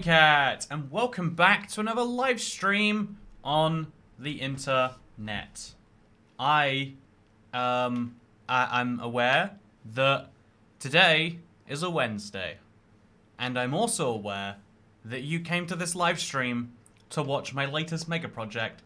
Cat, and welcome back to another live stream on the internet. I'm aware that today is a Wednesday, and I'm also aware that you came to this live stream to watch my latest mega project,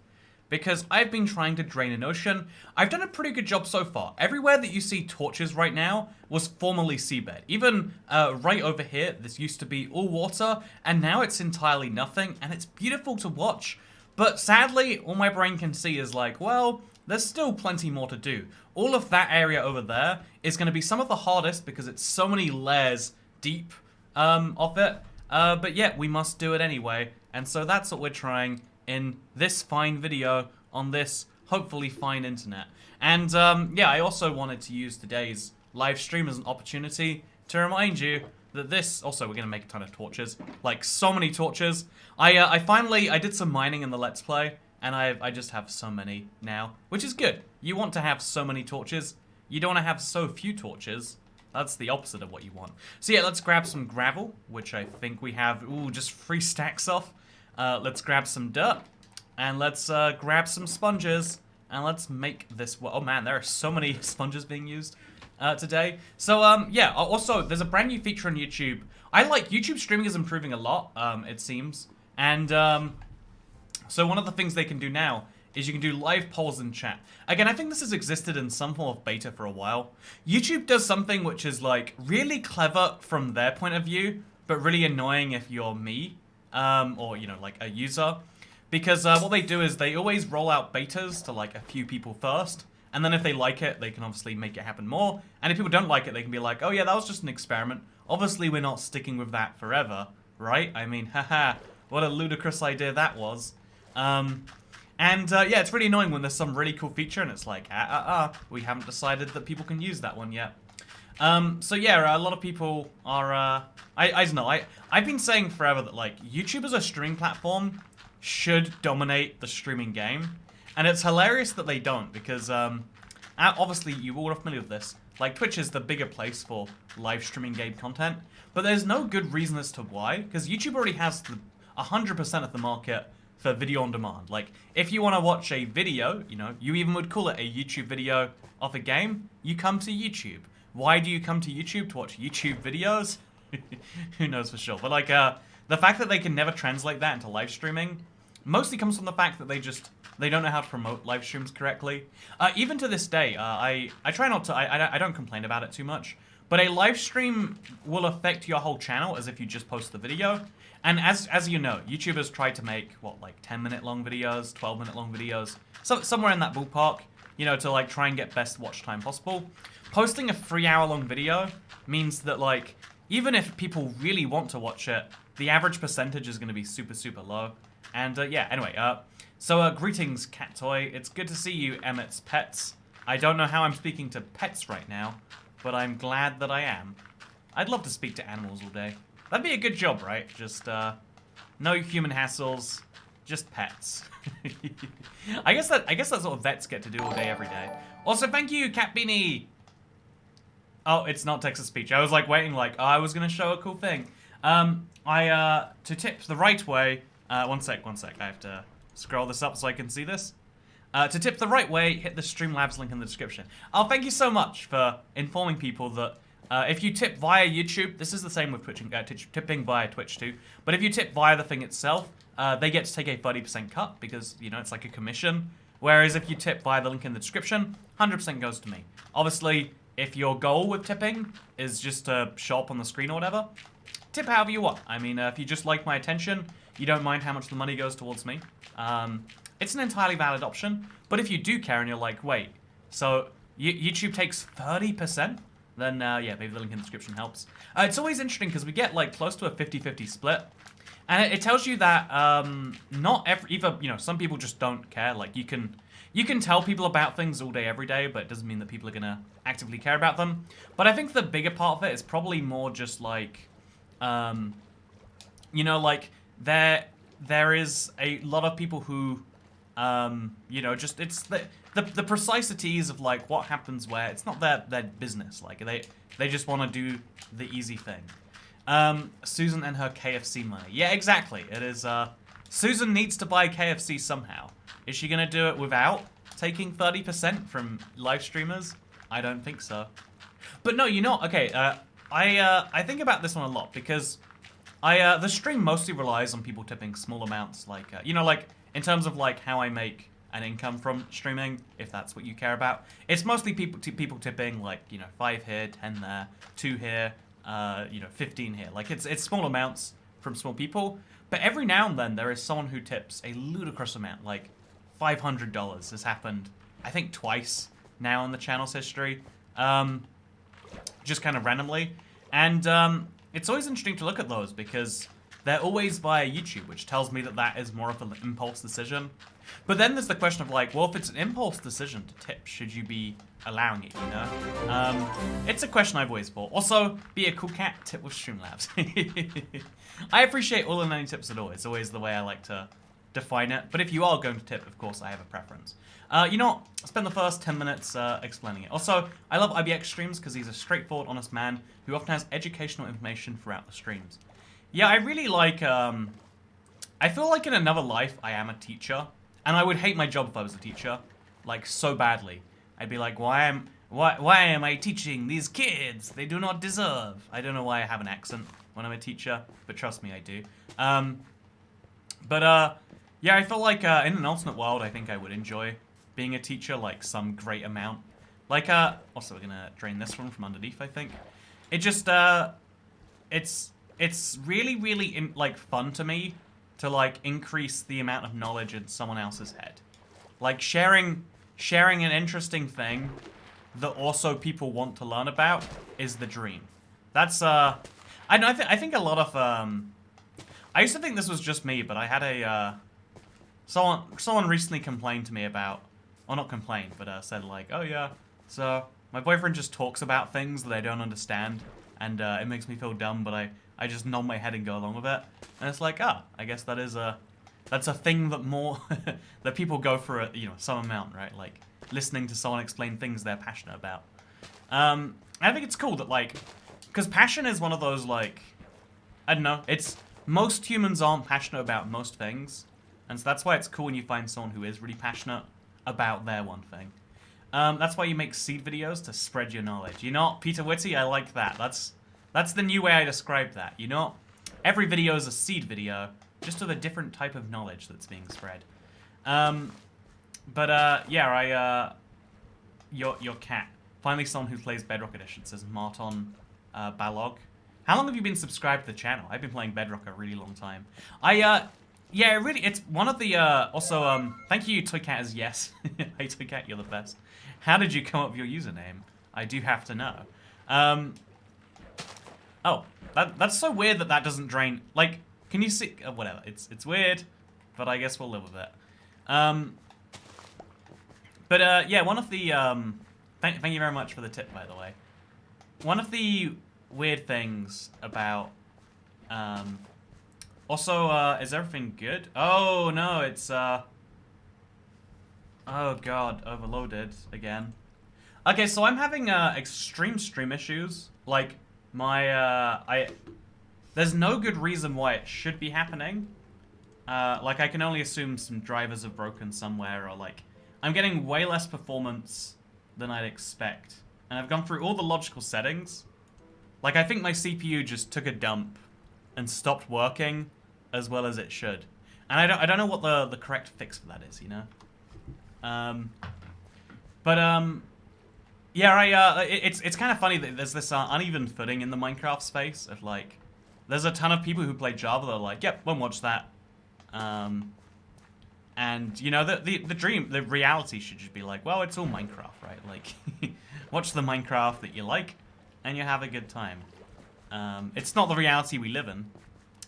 because I've been trying to drain an ocean. I've done a pretty good job so far. Everywhere that you see torches right now was formerly seabed. Even right over here, this used to be all water, and now it's entirely nothing, and it's beautiful to watch. But sadly, all my brain can see is like, well, there's still plenty more to do. All of that area over there is going to be some of the hardest because it's so many layers deep of it. But yeah, we must do it anyway, and so that's what we're trying in this fine video on this hopefully fine internet. And yeah, I also wanted to use today's live stream as an opportunity to remind you that this, also we're gonna make a ton of torches, like so many torches. I did some mining in the Let's Play, and I just have so many now, which is good. You want to have so many torches, you don't want to have so few torches. That's the opposite of what you want. So yeah, let's grab some gravel, which I think we have, ooh, just 3 stacks of. Let's grab some dirt, and let's grab some sponges, and let's make this. Oh man, there are so many sponges being used today. So yeah. Also, there's a brand new feature on YouTube. YouTube streaming is improving a lot. It seems, and so one of the things they can do now is you can do live polls in chat. Again, I think this has existed in some form of beta for a while. YouTube does something which is like really clever from their point of view, but really annoying if you're me. Or, you know, like a user. Because what they do is they always roll out betas to like a few people first. And then if they like it, they can obviously make it happen more. And if people don't like it, they can be like, oh yeah, that was just an experiment. Obviously, we're not sticking with that forever, right? I mean, haha, what a ludicrous idea that was. Yeah, it's really annoying when there's some really cool feature and it's like, we haven't decided that people can use that one yet. So yeah, a lot of people are, I don't know, I've been saying forever that, like, YouTube as a streaming platform should dominate the streaming game, and it's hilarious that they don't, because, obviously, you all are familiar with this, like, Twitch is the bigger place for live streaming game content, but there's no good reason as to why, because YouTube already has 100% of the market for video on demand. Like, if you want to watch a video, you know, you even would call it a YouTube video of a game, you come to YouTube. Why do you come to YouTube to watch YouTube videos? Who knows for sure. But like, the fact that they can never translate that into live streaming mostly comes from the fact that they don't know how to promote live streams correctly. Even to this day, I try not to, I don't complain about it too much, but a live stream will affect your whole channel as if you just post the video. And as you know, YouTubers try to make, what, like 10-minute long videos, 12-minute long videos, so somewhere in that ballpark, you know, to like try and get best watch time possible. Posting a 3-hour-long video means that, like, even if people really want to watch it, the average percentage is going to be super, super low. And, yeah, anyway, so, greetings, Cat Toy. It's good to see you, Emmett's pets. I don't know how I'm speaking to pets right now, but I'm glad that I am. I'd love to speak to animals all day. That'd be a good job, right? Just, no human hassles, just pets. I guess that's what vets get to do all day, every day. Also, thank you, Cat Beanie! Oh, it's not text-to-speech. I was like waiting, like, oh, I was gonna show a cool thing. To tip the right way, one sec, I have to scroll this up so I can see this. To tip the right way, hit the Streamlabs link in the description. Oh, thank you so much for informing people that if you tip via YouTube, this is the same with tipping via Twitch too, but if you tip via the thing itself, they get to take a 30% cut because, you know, it's like a commission. Whereas if you tip via the link in the description, 100% goes to me. Obviously, if your goal with tipping is just to show up on the screen or whatever, tip however you want. I mean, if you just like my attention, you don't mind how much the money goes towards me, it's an entirely valid option. But if you do care and you're like, wait, so YouTube takes 30%? Then, yeah, maybe the link in the description helps. It's always interesting because we get, like, close to a 50-50 split. And it tells you that not either, you know, some people just don't care. Like, you can tell people about things all day, every day, but it doesn't mean that people are going to actively care about them. But I think the bigger part of it is probably more just like, you know, like, there is a lot of people who, you know, just, it's the precisities of, like, what happens where, it's not their business. Like, they just want to do the easy thing. Susan and her KFC money. Yeah, exactly. It is, Susan needs to buy KFC somehow. Is she gonna do it without taking 30% from live streamers? I don't think so. But no, you know, okay, I think about this one a lot because the stream mostly relies on people tipping small amounts, like, you know, like, in terms of, like, how I make an income from streaming, if that's what you care about. It's mostly people tipping, like, you know, 5 here, 10 there, 2 here, you know, 15 here. Like, it's small amounts from small people, but every now and then there is someone who tips a ludicrous amount, like $500 has happened, I think, twice now in the channel's history, just kind of randomly. And it's always interesting to look at those because they're always via YouTube, which tells me that that is more of an impulse decision. But then there's the question of, like, well, if it's an impulse decision to tip, should you be allowing it, you know? It's a question I've always thought. Also, be a cool cat, tip with Streamlabs. I appreciate all and any tips at all. It's always the way I like to define it. But if you are going to tip, of course, I have a preference. You know what? I'll spend the first 10 minutes explaining it. Also, I love IBX streams because he's a straightforward, honest man who often has educational information throughout the streams. Yeah, I really like, I feel like in another life I am a teacher. And I would hate my job if I was a teacher, like, so badly. I'd be like, why am I teaching these kids? They do not deserve. I don't know why I have an accent when I'm a teacher, but trust me, I do. Yeah, I feel like in an alternate world, I think I would enjoy being a teacher, like, some great amount. Like, also, we're gonna drain this one from underneath, I think. It just, it's really, really, like, fun to me to, like, increase the amount of knowledge in someone else's head. Like, sharing an interesting thing that also people want to learn about is the dream. That's, I think a lot of, I used to think this was just me, but I had a, someone recently complained to me about, or not complained, but said, like, oh yeah, so my boyfriend just talks about things that I don't understand, and it makes me feel dumb, but I just nod my head and go along with it. And it's like, I guess that is that's a thing that more, that people go for, you know, some amount, right? Like, listening to someone explain things they're passionate about. I think it's cool that, like, because passion is one of those, like, I don't know, most humans aren't passionate about most things. And so that's why it's cool when you find someone who is really passionate about their one thing. That's why you make seed videos, to spread your knowledge. You know, Peter Whitty, I like that. That's the new way I describe that. You know, every video is a seed video, just with a different type of knowledge that's being spread. Yeah, your cat. Finally someone who plays Bedrock Edition, says Marton Balog. How long have you been subscribed to the channel? I've been playing Bedrock a really long time. Yeah, really, it's one of the, also, thank you, Toycat, as yes. Hey, Toycat, you're the best. How did you come up with your username? I do have to know. Oh, that's so weird that doesn't drain. Like, can you see? Whatever. It's weird, but I guess we'll live with it. Yeah, one of the thank you very much for the tip, by the way. One of the weird things about also, is everything good? Oh no, it's oh god, overloaded again. Okay, so I'm having extreme stream issues. Like, my there's no good reason why it should be happening. Like, I can only assume some drivers have broken somewhere, or like, I'm getting way less performance than I'd expect. And I've gone through all the logical settings. Like, I think my CPU just took a dump and stopped working as well as it should. And I don't know what the correct fix for that is, you know? Yeah, it's kind of funny that there's this uneven footing in the Minecraft space of, like, there's a ton of people who play Java that are like, yep, won't watch that. And, you know, the reality should just be like, well, it's all Minecraft, right? Like, watch the Minecraft that you like, and you have a good time. It's not the reality we live in.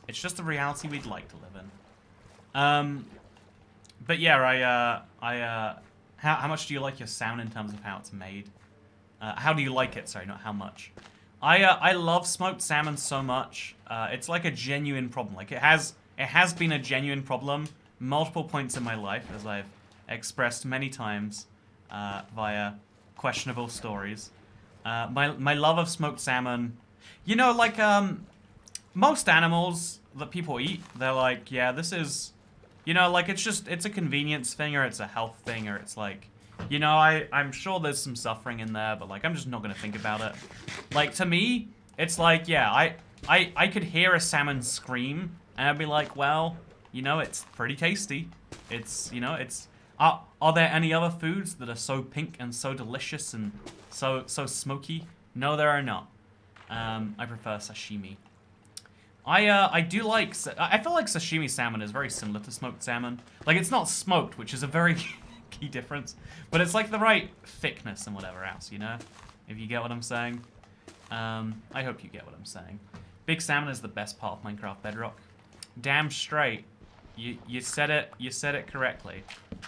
It's just the reality we'd like to live in. But yeah, how much do you like your sound in terms of how it's made? How do you like it? Sorry, not how much. I love smoked salmon so much. It's like a genuine problem. Like, it has been a genuine problem multiple points in my life, as I've expressed many times via questionable stories. My love of smoked salmon, you know, like most animals that people eat, they're like, yeah, this is, you know, like it's a convenience thing or it's a health thing or it's like, you know, I'm sure there's some suffering in there, but like I'm just not gonna think about it. Like to me, it's like, yeah, I could hear a salmon scream and I'd be like, well, you know, it's pretty tasty. It's, you know, it's, are there any other foods that are so pink and so delicious and so smoky? No, there are not. I prefer sashimi. I do like, I feel like sashimi salmon is very similar to smoked salmon. Like, it's not smoked, which is a very key difference, but it's like the right thickness and whatever else, you know? If you get what I'm saying. I hope you get what I'm saying. Big salmon is the best part of Minecraft Bedrock. Damn straight. You said it correctly.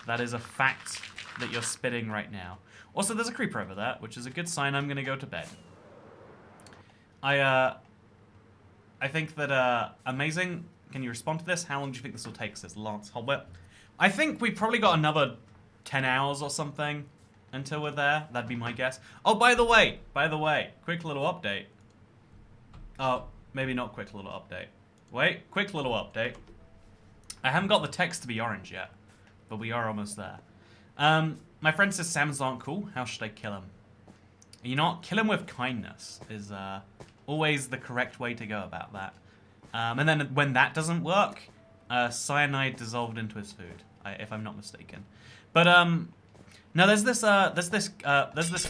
That is a fact that you're spitting right now. Also, there's a creeper over there, which is a good sign I'm gonna go to bed. I think that, amazing. Can you respond to this? How long do you think this will take, says Lance Holbert? I think we probably got another 10 hours or something until we're there. That'd be my guess. Oh, by the way, quick little update. Oh, maybe not quick little update. Wait, quick little update. I haven't got the text to be orange yet, but we are almost there. My friend says salmons aren't cool. How should I kill him? You know what? Kill him with kindness is, always the correct way to go about that. And then when that doesn't work, cyanide dissolved into his food, if I'm not mistaken. But no, there's this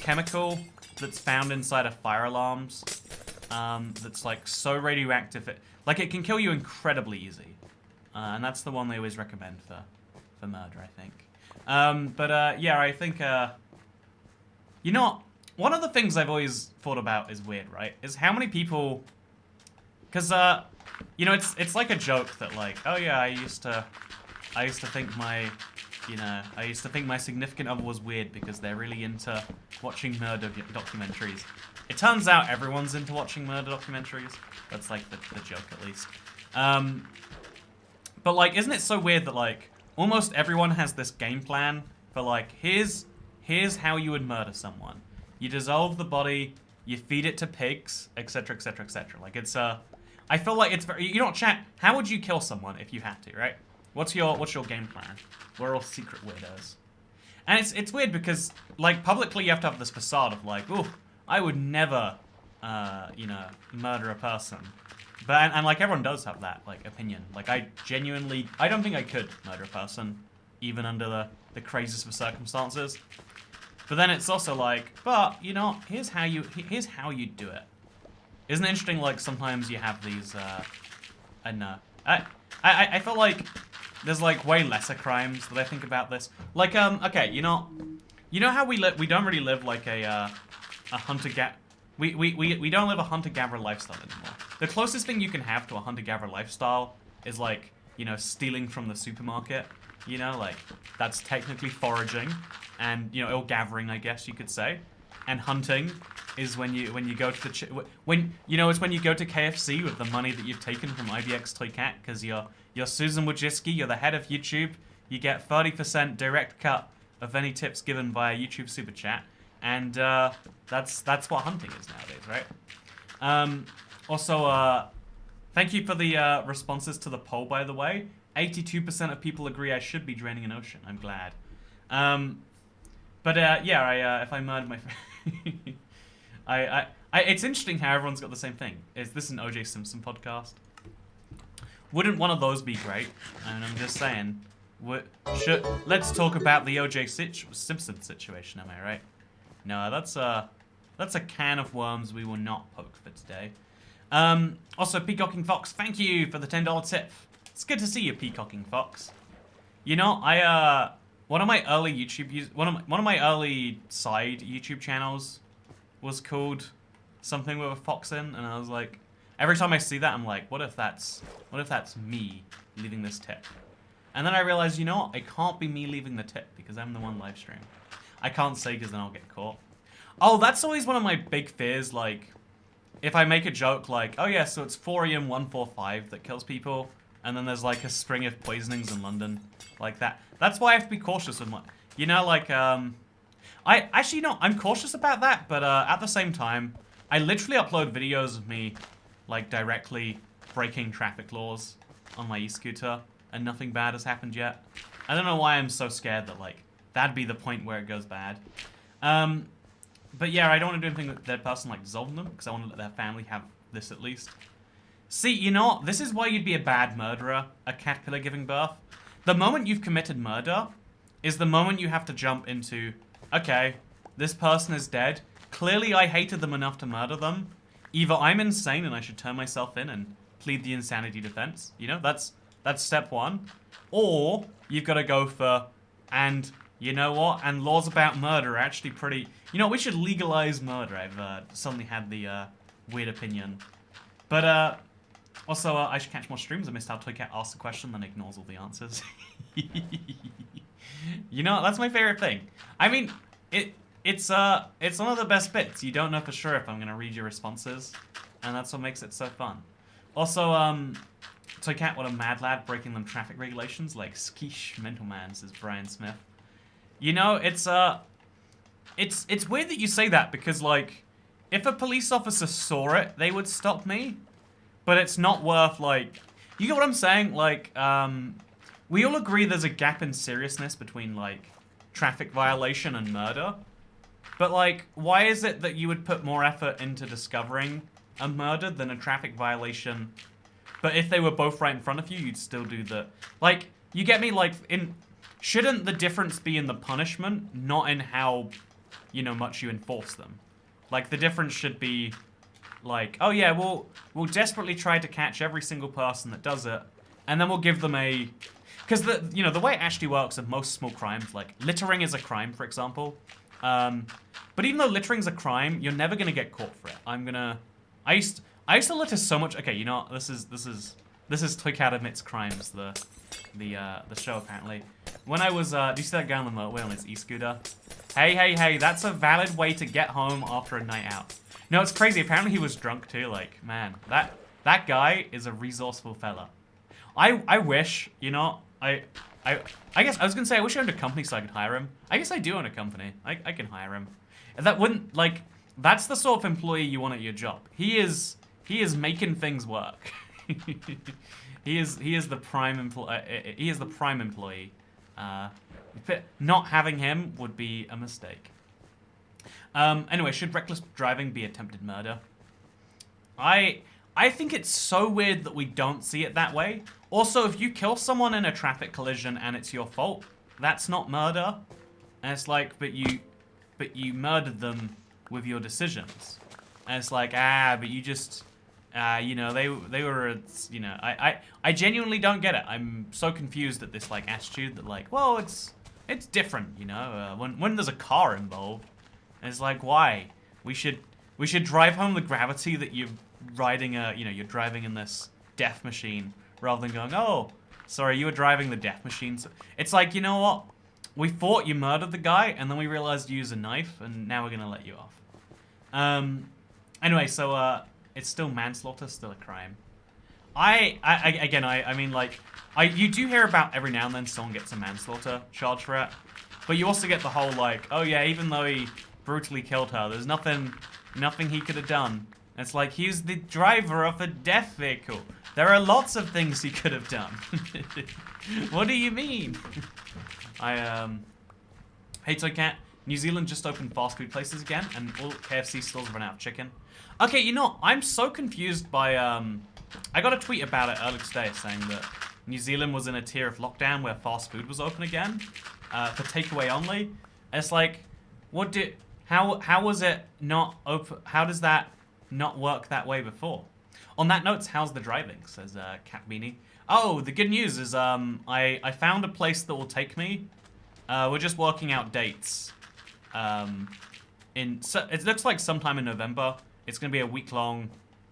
chemical that's found inside of fire alarms that's like so radioactive, it can kill you incredibly easy, and that's the one they always recommend for murder, I think. Yeah, I think you know what? One of the things I've always thought about is weird, right? Is how many people, because you know, it's like a joke that like, oh yeah, I used to think my significant other was weird because they're really into watching murder documentaries. It turns out everyone's into watching murder documentaries. That's like the joke, at least. But like, isn't it so weird that like almost everyone has this game plan for like, here's how you would murder someone. You dissolve the body, you feed it to pigs, etc., etc., etc. Like it's I feel like it's very, you know, chat. How would you kill someone if you had to, right? What's your game plan? We're all secret weirdos, and it's weird because like publicly you have to have this facade of like, oh, I would never, you know, murder a person, but and like everyone does have that like opinion. Like I don't think I could murder a person, even under the craziest of circumstances. But then it's also like, but you know, here's how you do it. Isn't it interesting? Like sometimes you have these, I don't know. I feel like there's like way lesser crimes that I think about this. Like okay, you know how we don't really live like a hunter-gatherer. We don't live a hunter-gatherer lifestyle anymore. The closest thing you can have to a hunter-gatherer lifestyle is like, you know, stealing from the supermarket. You know, like that's technically foraging, and you know, or gathering, I guess you could say. And hunting is when you go to it's when you go to KFC with the money that you've taken from ibxtoycat because you're Susan Wojcicki, you're the head of YouTube. You get 30% direct cut of any tips given via YouTube Super Chat, and that's what hunting is nowadays, right? Also, thank you for the responses to the poll, by the way. 82% of people agree I should be draining an ocean. I'm glad. Yeah, if I murdered my friend, it's interesting how everyone's got the same thing. Is this an O.J. Simpson podcast? Wouldn't one of those be great? And I'm just saying, let's talk about the O.J. Simpson situation. Am I right? No, that's a can of worms we will not poke for today. Also, Peacocking Fox, thank you for the $10 tip. It's good to see you, Peacocking Fox. You know, one of my early one of my early side YouTube channels was called something with a fox in, and I was like, every time I see that, I'm like, what if that's me leaving this tip? And then I realized, you know what? It can't be me leaving the tip because I'm the one live stream. I can't say because then I'll get caught. Oh, that's always one of my big fears. Like, if I make a joke like, oh yeah, so it's thorium 145 that kills people. And then there's like a string of poisonings in London, like that. That's why I have to be cautious with my, you know, like, I'm cautious about that, but at the same time, I literally upload videos of me, like, directly breaking traffic laws on my e-scooter, and nothing bad has happened yet. I don't know why I'm so scared that, like, that'd be the point where it goes bad. But yeah, I don't want to do anything with their person, like dissolving them, because I want to let their family have this at least. See, you know what? This is why you'd be a bad murderer, a caterpillar giving birth. The moment you've committed murder is the moment you have to jump into, okay, this person is dead. Clearly I hated them enough to murder them. Either I'm insane and I should turn myself in and plead the insanity defense. You know, that's step one. Or you've got to go for, and you know what? And laws about murder are actually pretty... You know, we should legalize murder. I've suddenly had the weird opinion. But also, I should catch more streams. I missed how Toycat asks a question, then ignores all the answers. You know, that's my favorite thing. I mean, it's one of the best bits. You don't know for sure if I'm gonna read your responses, and that's what makes it so fun. Also, Toycat, what a mad lad, breaking them traffic regulations like skeesh mental man, says Brian Smith. You know, it's weird that you say that because, like, if a police officer saw it, they would stop me. But it's not worth, like... You get what I'm saying? Like, we all agree there's a gap in seriousness between, like, traffic violation and murder. But, like, why is it that you would put more effort into discovering a murder than a traffic violation? But if they were both right in front of you, you'd still do the... Like, you get me? Like, shouldn't the difference be in the punishment, not in how, you know, much you enforce them? Like, the difference should be... Like, oh yeah, we'll desperately try to catch every single person that does it, and then we'll give them a... Because, you know, the way it actually works in most small crimes, like, littering is a crime, for example. But even though littering's a crime, you're never going to get caught for it. I used to litter so much... Okay, you know what? This is Toycat Admits Crimes, the show, apparently. When I was... do you see that guy on the motorway on his e-scooter? Hey, that's a valid way to get home after a night out. No, it's crazy. Apparently he was drunk too. Like, man, that guy is a resourceful fella. I wish, you know, I guess I was gonna say I wish I owned a company so I could hire him. I guess I do own a company. I can hire him. That wouldn't, like, that's the sort of employee you want at your job. He is making things work. he is the prime employee. Not having him would be a mistake. Anyway, should reckless driving be attempted murder? I think it's so weird that we don't see it that way. Also, if you kill someone in a traffic collision and it's your fault, that's not murder. And it's like, but you murdered them with your decisions. And it's like, but you just, you know, they were, you know, I genuinely don't get it. I'm so confused at this, like, attitude that, like, well, it's different, you know, when there's a car involved. And it's like, why? We should drive home the gravity that you're riding you're driving in this death machine, rather than going, oh, sorry, you were driving the death machine. So it's like, you know what? We thought you murdered the guy, and then we realized you used a knife, and now we're gonna let you off. Anyway, so it's still manslaughter, still a crime. I mean, like, you do hear about every now and then someone gets a manslaughter charge for it, but you also get the whole, like, oh yeah, even though he brutally killed her, there's nothing he could have done. It's like, he's the driver of a death vehicle. There are lots of things he could have done. What do you mean? Hey Toycat, New Zealand just opened fast food places again, and all KFC stores run out of chicken. Okay, you know, I'm so confused by, I got a tweet about it earlier today saying that New Zealand was in a tier of lockdown where fast food was open again, for takeaway only. And it's like, how was it not open? How does that not work that way before? On that note, how's the driving? Says Cat Beanie. Oh, the good news is I found a place that will take me. We're just working out dates. So it looks like sometime in November. It's gonna be a week-long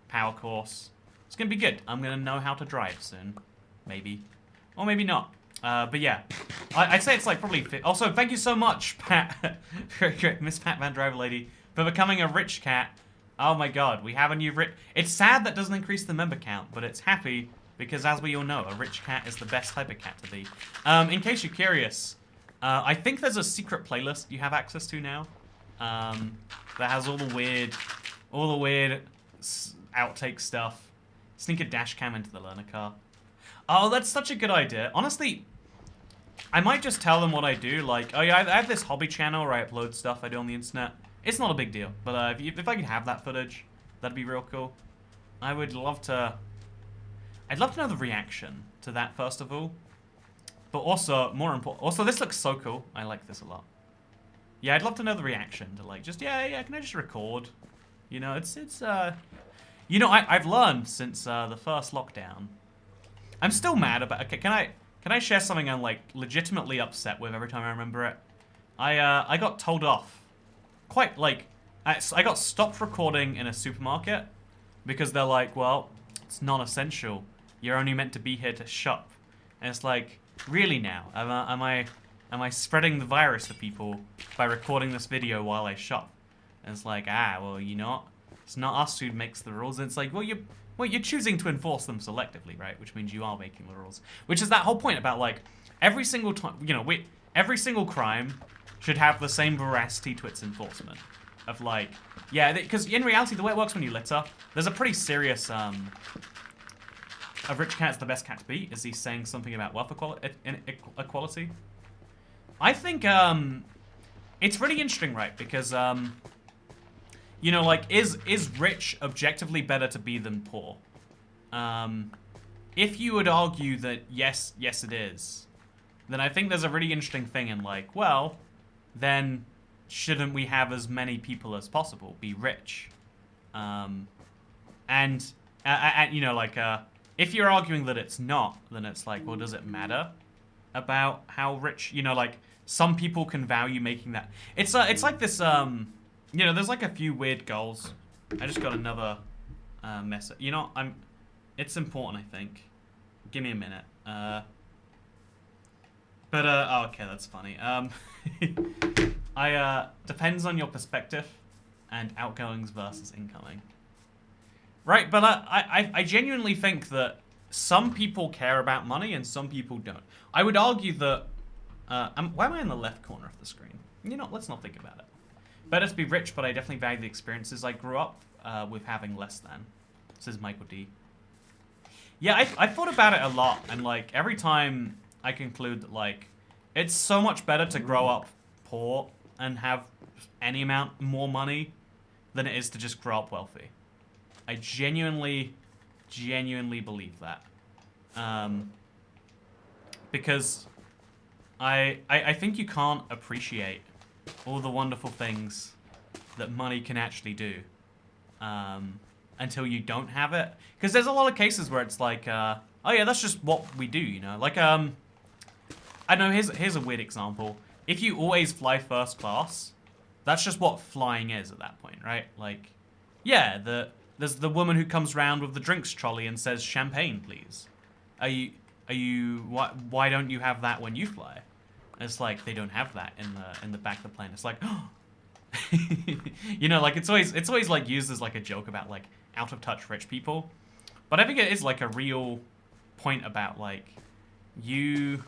power course. It's gonna be good. I'm gonna know how to drive soon, maybe, or maybe not. But yeah, I'd say it's like probably... Also, thank you so much, Pat, Miss Pat Van Driver Lady, for becoming a rich cat. Oh my god, we have a new rich... It's sad that doesn't increase the member count, but it's happy because, as we all know, a rich cat is the best type of cat to be. In case you're curious, I think there's a secret playlist you have access to now that has all the weird outtake stuff. Sneak a dash cam into the learner car. Oh, that's such a good idea. Honestly, I might just tell them what I do. Like, oh yeah, I have this hobby channel where I upload stuff I do on the internet. It's not a big deal, but if I could have that footage, that'd be real cool. I would love to... I'd love to know the reaction to that, first of all. But also, more important... Also, this looks so cool. I like this a lot. Yeah, I'd love to know the reaction to, like, just, yeah, can I just record? You know, it's you know, I've learned since the first lockdown. I'm still mad about... Okay, can I share something I'm, like, legitimately upset with every time I remember it? I got told off. Quite, like... I got stopped recording in a supermarket because they're like, well, it's non-essential. You're only meant to be here to shop. And it's like, really now? Am I spreading the virus to people by recording this video while I shop? And it's like, well, you know, it's not us who makes the rules. And it's like, well, you're choosing to enforce them selectively, right? Which means you are making the rules. Which is that whole point about, like, every single time, you know, every single crime should have the same veracity to its enforcement. Of, like, yeah, because in reality, the way it works when you litter, there's a pretty serious, a rich cat's the best cat to beat. Is he saying something about wealth equality? I think, it's really interesting, right? Because, you know, like, is rich objectively better to be than poor? If you would argue that yes it is, then I think there's a really interesting thing in, like, well, then shouldn't we have as many people as possible be rich? And you know, like, if you're arguing that it's not, then it's like, well, does it matter about how rich, you know, like, some people can value making that. It's like this, you know, there's like a few weird goals. I just got another message. You know, it's important, I think. Give me a minute. Oh, okay, that's funny. Depends on your perspective and outgoings versus incoming. Right, but I genuinely think that some people care about money and some people don't. I would argue that, why am I in the left corner of the screen? You know, let's not think about it. Better to be rich, but I definitely value the experiences I grew up with having less than. This is Michael D. Yeah, I thought about it a lot, and, like, every time I conclude that, like, it's so much better to grow up poor and have any amount more money than it is to just grow up wealthy. I genuinely believe that. Because I think you can't appreciate all the wonderful things that money can actually do until you don't have it. Because there's a lot of cases where it's like, oh yeah, that's just what we do, you know? Like, I know, here's a weird example. If you always fly first class, that's just what flying is at that point, right? Like, yeah, there's the woman who comes around with the drinks trolley and says, champagne, please. Why don't you have that when you fly? And it's like, they don't have that in the back of the plane. It's like, oh. You know, like, it's always like used as like a joke about like out of touch rich people. But I think it is like a real point about like your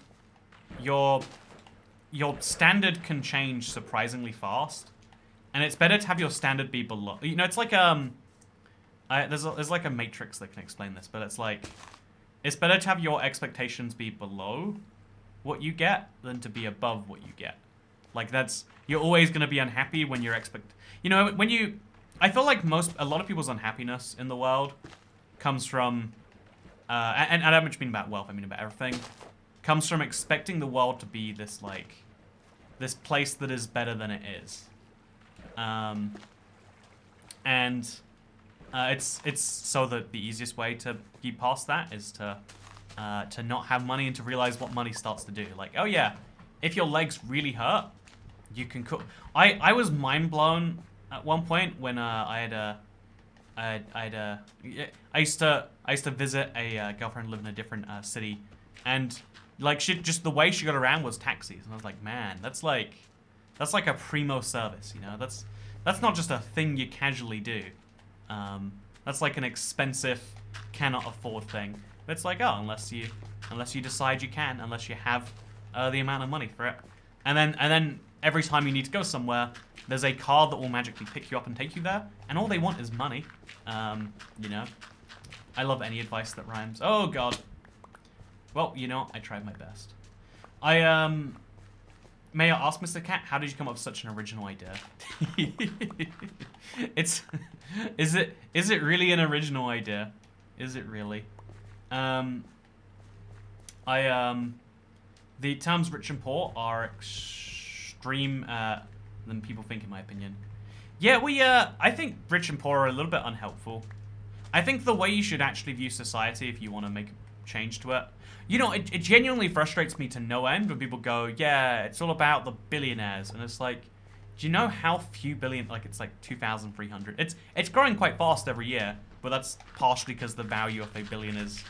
standard can change surprisingly fast, and it's better to have your standard be below. You know, it's like there's like a matrix that can explain this, but it's like it's better to have your expectations be below what you get than to be above what you get. Like you're always gonna be unhappy when you're you know, I feel like a lot of people's unhappiness in the world comes from, and I don't just mean about wealth, I mean about everything, comes from expecting the world to be this, like, this place that is better than it is. It's so that the easiest way to get past that is to not have money and to realize what money starts to do. Like, oh yeah, if your legs really hurt, you can cook. I was mind blown at one point when I used to visit a girlfriend who lived in a different city, and like just the way she got around was taxis, and I was like, man, that's like a primo service, you know? That's not just a thing you casually do. That's like an expensive, cannot afford thing. But it's like, oh, unless you decide you can, unless you have the amount of money for it, and then every time you need to go somewhere, there's a car that will magically pick you up and take you there, and all they want is money. You know, I love any advice that rhymes. Oh god. Well, you know, I tried my best. May I ask, Mr. Cat, how did you come up with such an original idea? Is it really an original idea? Is it really? The terms rich and poor are extreme than people think, in my opinion. Yeah, I think rich and poor are a little bit unhelpful. I think the way you should actually view society if you want to make a change to it, you know, it genuinely frustrates me to no end when people go, yeah, it's all about the billionaires. And it's like, do you know how few billion, like it's like 2,300. It's growing quite fast every year, but that's partially because the value of a billion is,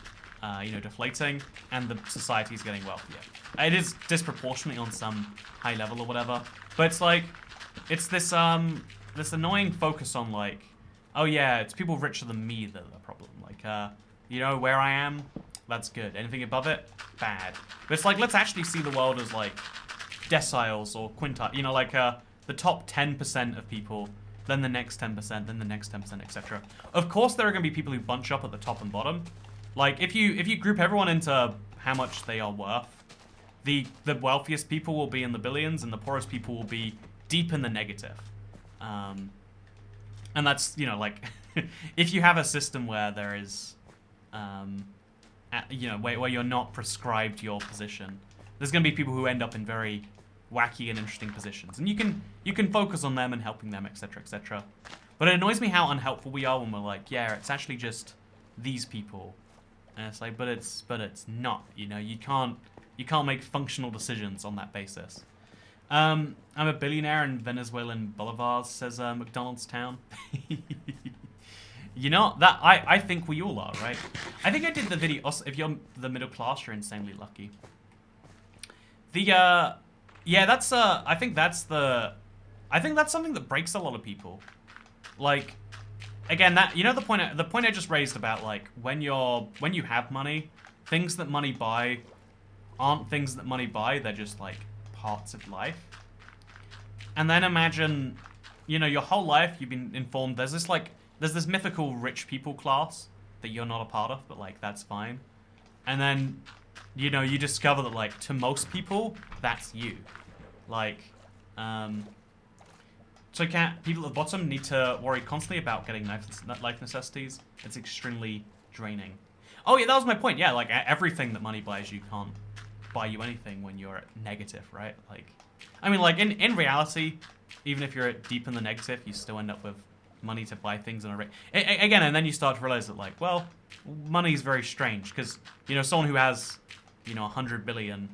you know, deflating and the society is getting wealthier. It is disproportionately on some high level or whatever, but it's like, it's this, this annoying focus on like, oh yeah, it's people richer than me that are the problem. Like, you know, where I am, that's good. Anything above it, bad. But it's like, let's actually see the world as like deciles or quintile. You know, like the top 10% of people, then the next 10%, then the next 10%, etc. Of course, there are going to be people who bunch up at the top and bottom. Like, if you group everyone into how much they are worth, the wealthiest people will be in the billions, and the poorest people will be deep in the negative. And that's, you know, like, if you have a system where there is, you know, where you're not prescribed your position, there's going to be people who end up in very wacky and interesting positions, and you can focus on them and helping them, etc., etc. But it annoys me how unhelpful we are when we're like, yeah, it's actually just these people, and it's like, but it's not. You know, you can't make functional decisions on that basis. I'm a billionaire in Venezuelan bolivars, says McDonald's Town. You know, that I think we all are, right? I think I did the video. Also, if you're the middle class, you're insanely lucky. Yeah, that's I think that's something that breaks a lot of people. Like, again, that, you know, the point I just raised about like when you have money, things that money buy aren't things that money buy, they're just like parts of life. And then imagine, you know, your whole life you've been informed there's this mythical rich people class that you're not a part of, but like that's fine. And then, you know, you discover that like to most people that's you. Like, so people at the bottom need to worry constantly about getting life necessities. It's extremely draining. Oh yeah, that was my point. Yeah, like everything that money buys you can't buy you anything when you're at negative, right? Like, I mean, like in reality, even if you're deep in the negative, you still end up with money to buy things on a rate. Again, and then you start to realize that like, well, money is very strange because, you know, someone who has, you know, 100 billion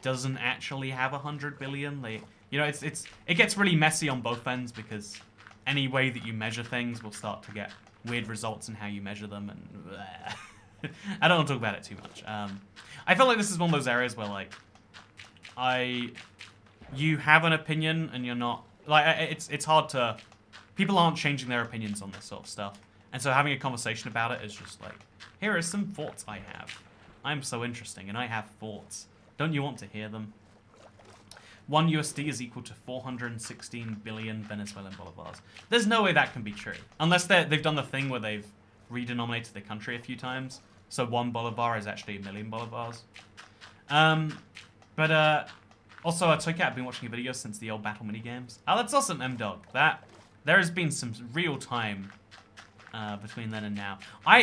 doesn't actually have 100 billion. They, you know, it gets really messy on both ends because any way that you measure things will start to get weird results in how you measure them, and I don't want to talk about it too much. I feel like this is one of those areas where like you have an opinion and you're not like it's hard to, people aren't changing their opinions on this sort of stuff, and so having a conversation about it is just like, here are some thoughts I have. I'm so interesting and I have thoughts. Don't you want to hear them? 1 USD is equal to 416 billion Venezuelan bolivars. There's no way that can be true. Unless they've done the thing where they've redenominated the country a few times. So 1 bolivar is actually 1 million bolivars. Also, Toycat, I've been watching your videos since the old battle minigames. Oh, that's awesome, M-Dog. There has been some real time between then and now.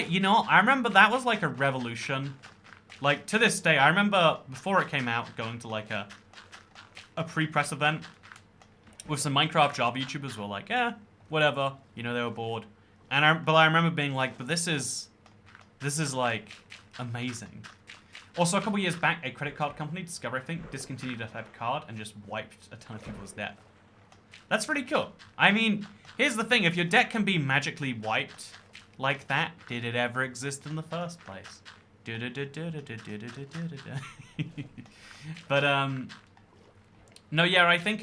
You know, I remember that was like a revolution. Like, to this day, I remember before it came out, going to like a pre-press event with some Minecraft Java YouTubers who were like, yeah, whatever. You know, they were bored. But I remember being like, but this is like amazing. Also, a couple years back, a credit card company, Discover, I think, discontinued a type of card and just wiped a ton of people's debt. That's pretty cool. I mean, here's the thing. If your debt can be magically wiped like that, did it ever exist in the first place? But, no, yeah, I think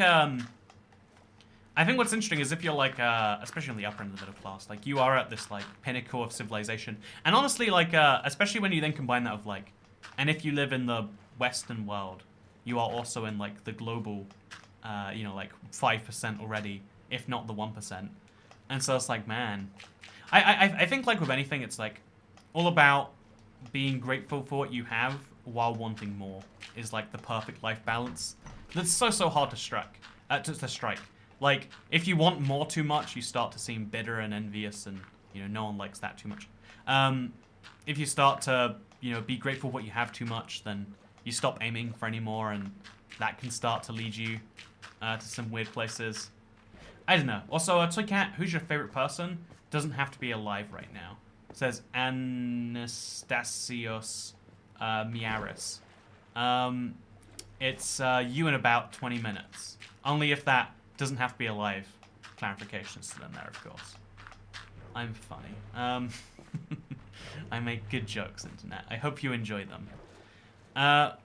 what's interesting is if you're like, especially on the upper end of the middle class, like you are at this like pinnacle of civilization. And honestly, like, especially when you then combine that with like, and if you live in the Western world, you are also in like the global, you know, like 5% already, if not the 1%. And so it's like, man, I think like with anything, it's like, all about being grateful for what you have while wanting more is like the perfect life balance. That's so hard to strike. To strike. Like, if you want more too much, you start to seem bitter and envious, and you know no one likes that too much. If you start to be grateful for what you have too much, then you stop aiming for any more, and that can start to lead you to some weird places. I don't know. Also, Toycat, who's your favorite person? Doesn't have to be alive right now. It says Anastasios Miaris. It's you in about 20 minutes. Only if that doesn't have to be alive. Clarifications to them there, of course. I'm funny. I make good jokes, internet. I hope you enjoy them. No,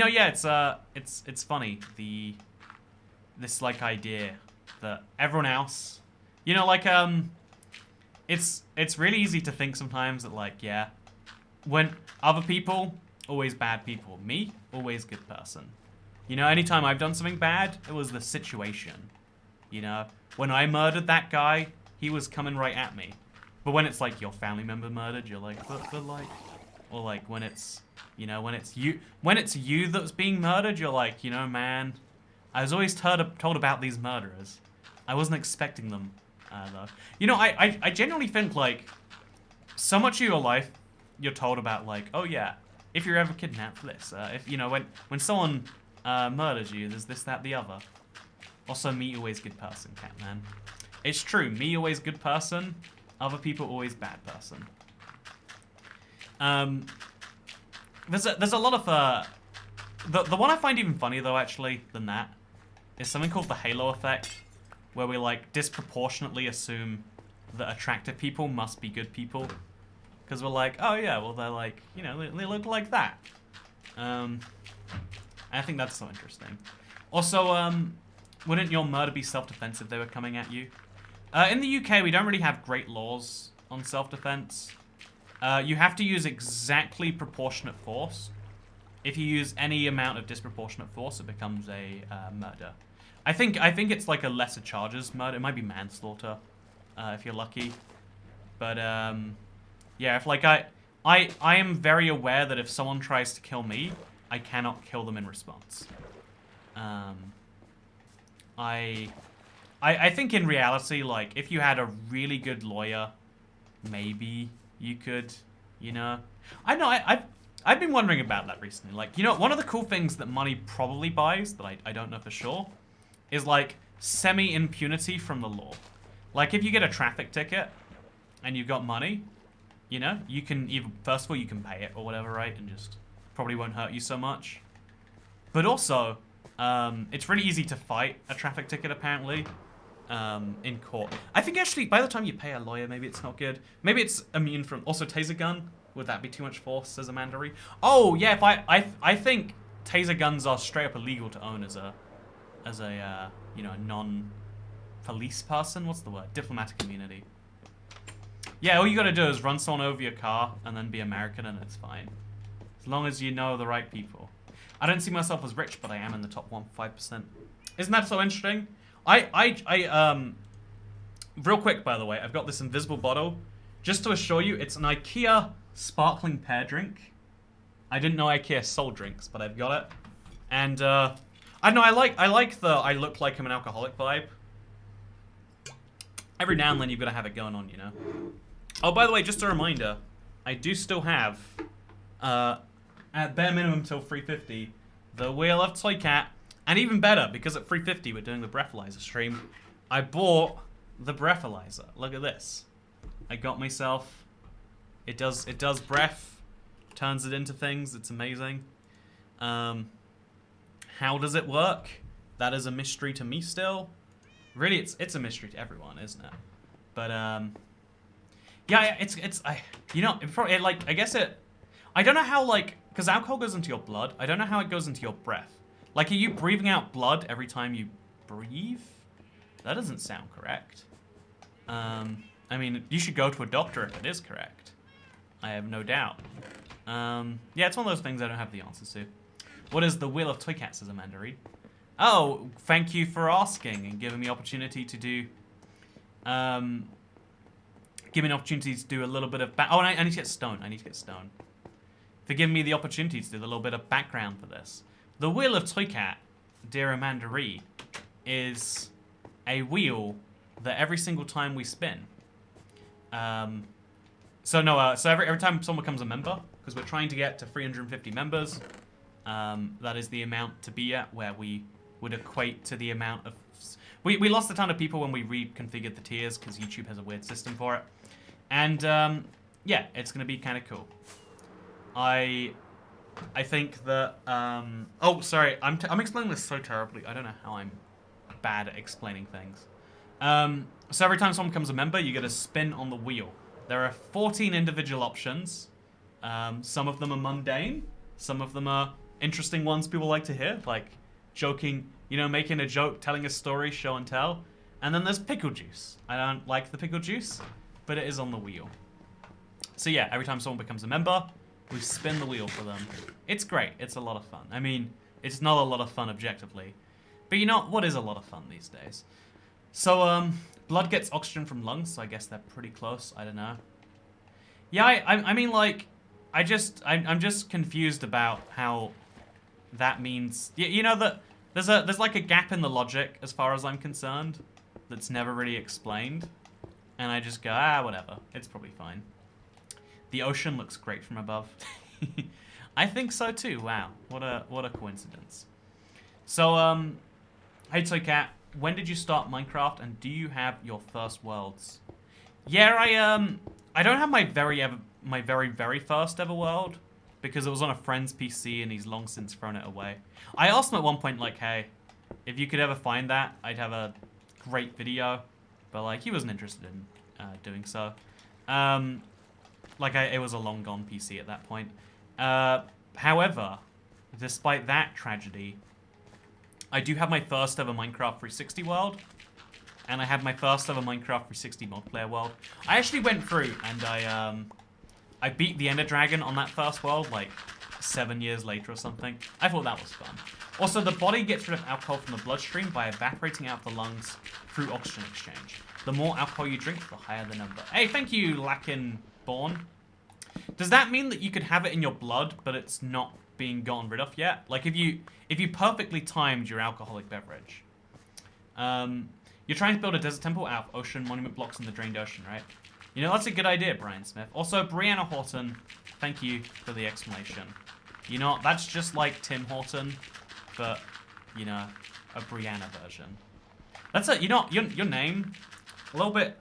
yeah, it's funny, this like idea that everyone else, it's really easy to think sometimes that like, yeah, when other people, always bad people, me, always good person. Anytime I've done something bad, it was the situation. When I murdered that guy, he was coming right at me. But when it's like your family member murdered, you're like, but like, or like when it's you that's being murdered, you're like, man, I was always told about these murderers. I wasn't expecting them, though. I genuinely think like, so much of your life, you're told about like, oh yeah, if you're ever kidnapped, this, if when someone murders you, there's this, that, the other. Also, me always good person, Catman. It's true, me always good person, other people always bad person. There's a lot of the one I find even funnier though actually than that is something called the halo effect, where we like disproportionately assume that attractive people must be good people, because we're like, oh yeah, well they're like, they look like that. I think that's so interesting. Also, wouldn't your murder be self-defense if they were coming at you? In the UK, we don't really have great laws on self-defense. You have to use exactly proportionate force. If you use any amount of disproportionate force, it becomes a murder. I think it's like a lesser charges murder. It might be manslaughter, if you're lucky. But yeah, if like I am very aware that if someone tries to kill me, I cannot kill them in response. I think in reality, like, if you had a really good lawyer, maybe you could, I know, I've been wondering about that recently. Like, one of the cool things that money probably buys, that I don't know for sure, is, like, semi-impunity from the law. Like, if you get a traffic ticket, and you've got money, you can either, first of all, you can pay it or whatever, right, and just probably won't hurt you so much. But also, it's really easy to fight a traffic ticket, apparently, in court. I think actually by the time you pay a lawyer, maybe it's not good. Maybe it's immune from, also taser gun. Would that be too much force as a mandatory? Oh yeah, if I think taser guns are straight up illegal to own as a a non-police person. What's the word? Diplomatic immunity. Yeah, all you gotta do is run someone over your car and then be American and it's fine. As long as you know the right people. I don't see myself as rich, but I am in the top 1.5%. Isn't that so interesting? Real quick, by the way, I've got this invisible bottle. Just to assure you, it's an IKEA sparkling pear drink. I didn't know IKEA sold drinks, but I've got it. And, I don't know, I like the I look like I'm an alcoholic vibe. Every now and then you've got to have it going on, Oh, by the way, just a reminder, I do still have, at bare minimum till 350, the Wheel of Toycat. And even better, because at 350 we're doing the breathalyzer stream, I bought the breathalyzer. Look at this. I got myself, it does breath, turns it into things, it's amazing. How does it work? That is a mystery to me still. Really, it's a mystery to everyone, isn't it? But yeah, I guess I don't know how, like, because alcohol goes into your blood. I don't know how it goes into your breath. Like, are you breathing out blood every time you breathe? That doesn't sound correct. I mean, you should go to a doctor if it is correct. I have no doubt. Yeah, it's one of those things I don't have the answers to. What is the Wheel of Toycat, says Amanda Reed? Oh, thank you for asking and giving me opportunity to do Give me an opportunity to do a little bit of oh, and I need to get stone. I need to get stone. For giving me the opportunity to do a little bit of background for this. The Wheel of Toycat, dear Amandarie, is a wheel that every single time we spin. So every time someone becomes a member, because we're trying to get to 350 members, that is the amount to be at where we would equate to the amount of... We lost a ton of people when we reconfigured the tiers, because YouTube has a weird system for it. And, yeah, it's going to be kind of cool. I think that... oh, sorry, I'm explaining this so terribly. I don't know how I'm bad at explaining things. So every time someone becomes a member, you get a spin on the wheel. There are 14 individual options. Some of them are mundane. Some of them are interesting ones people like to hear, like joking, making a joke, telling a story, show and tell. And then there's pickle juice. I don't like the pickle juice, but it is on the wheel. So yeah, every time someone becomes a member, we spin the wheel for them. It's great. It's a lot of fun. I mean, it's not a lot of fun objectively, but what is a lot of fun these days? So, blood gets oxygen from lungs, so I guess they're pretty close. I don't know. Yeah, I mean, like, I'm just confused about how that means... that there's like a gap in the logic, as far as I'm concerned, that's never really explained. And I just go, whatever. It's probably fine. The ocean looks great from above. I think so too. Wow, what a coincidence. So, hey Toycat, when did you start Minecraft, and do you have your first worlds? Yeah, I don't have my very first ever world, because it was on a friend's PC and he's long since thrown it away. I asked him at one point, like, hey, if you could ever find that, I'd have a great video, but like he wasn't interested in doing so. It was a long gone PC at that point. However, despite that tragedy, I do have my first ever Minecraft 360 world, and I have my first ever Minecraft 360 multiplayer world. I actually went through and I beat the Ender Dragon on that first world, like 7 years later or something. I thought that was fun. Also, the body gets rid of alcohol from the bloodstream by evaporating out the lungs through oxygen exchange. The more alcohol you drink, the higher the number. Hey, thank you, Lackin Born. Does that mean that you could have it in your blood, but it's not being gotten rid of yet? Like, if you perfectly timed your alcoholic beverage. You're trying to build a desert temple out of ocean monument blocks in the drained ocean, right? That's a good idea, Brian Smith. Also, Brianna Horton, thank you for the explanation. That's just like Tim Horton, but, a Brianna version. That's it. Your name, a little bit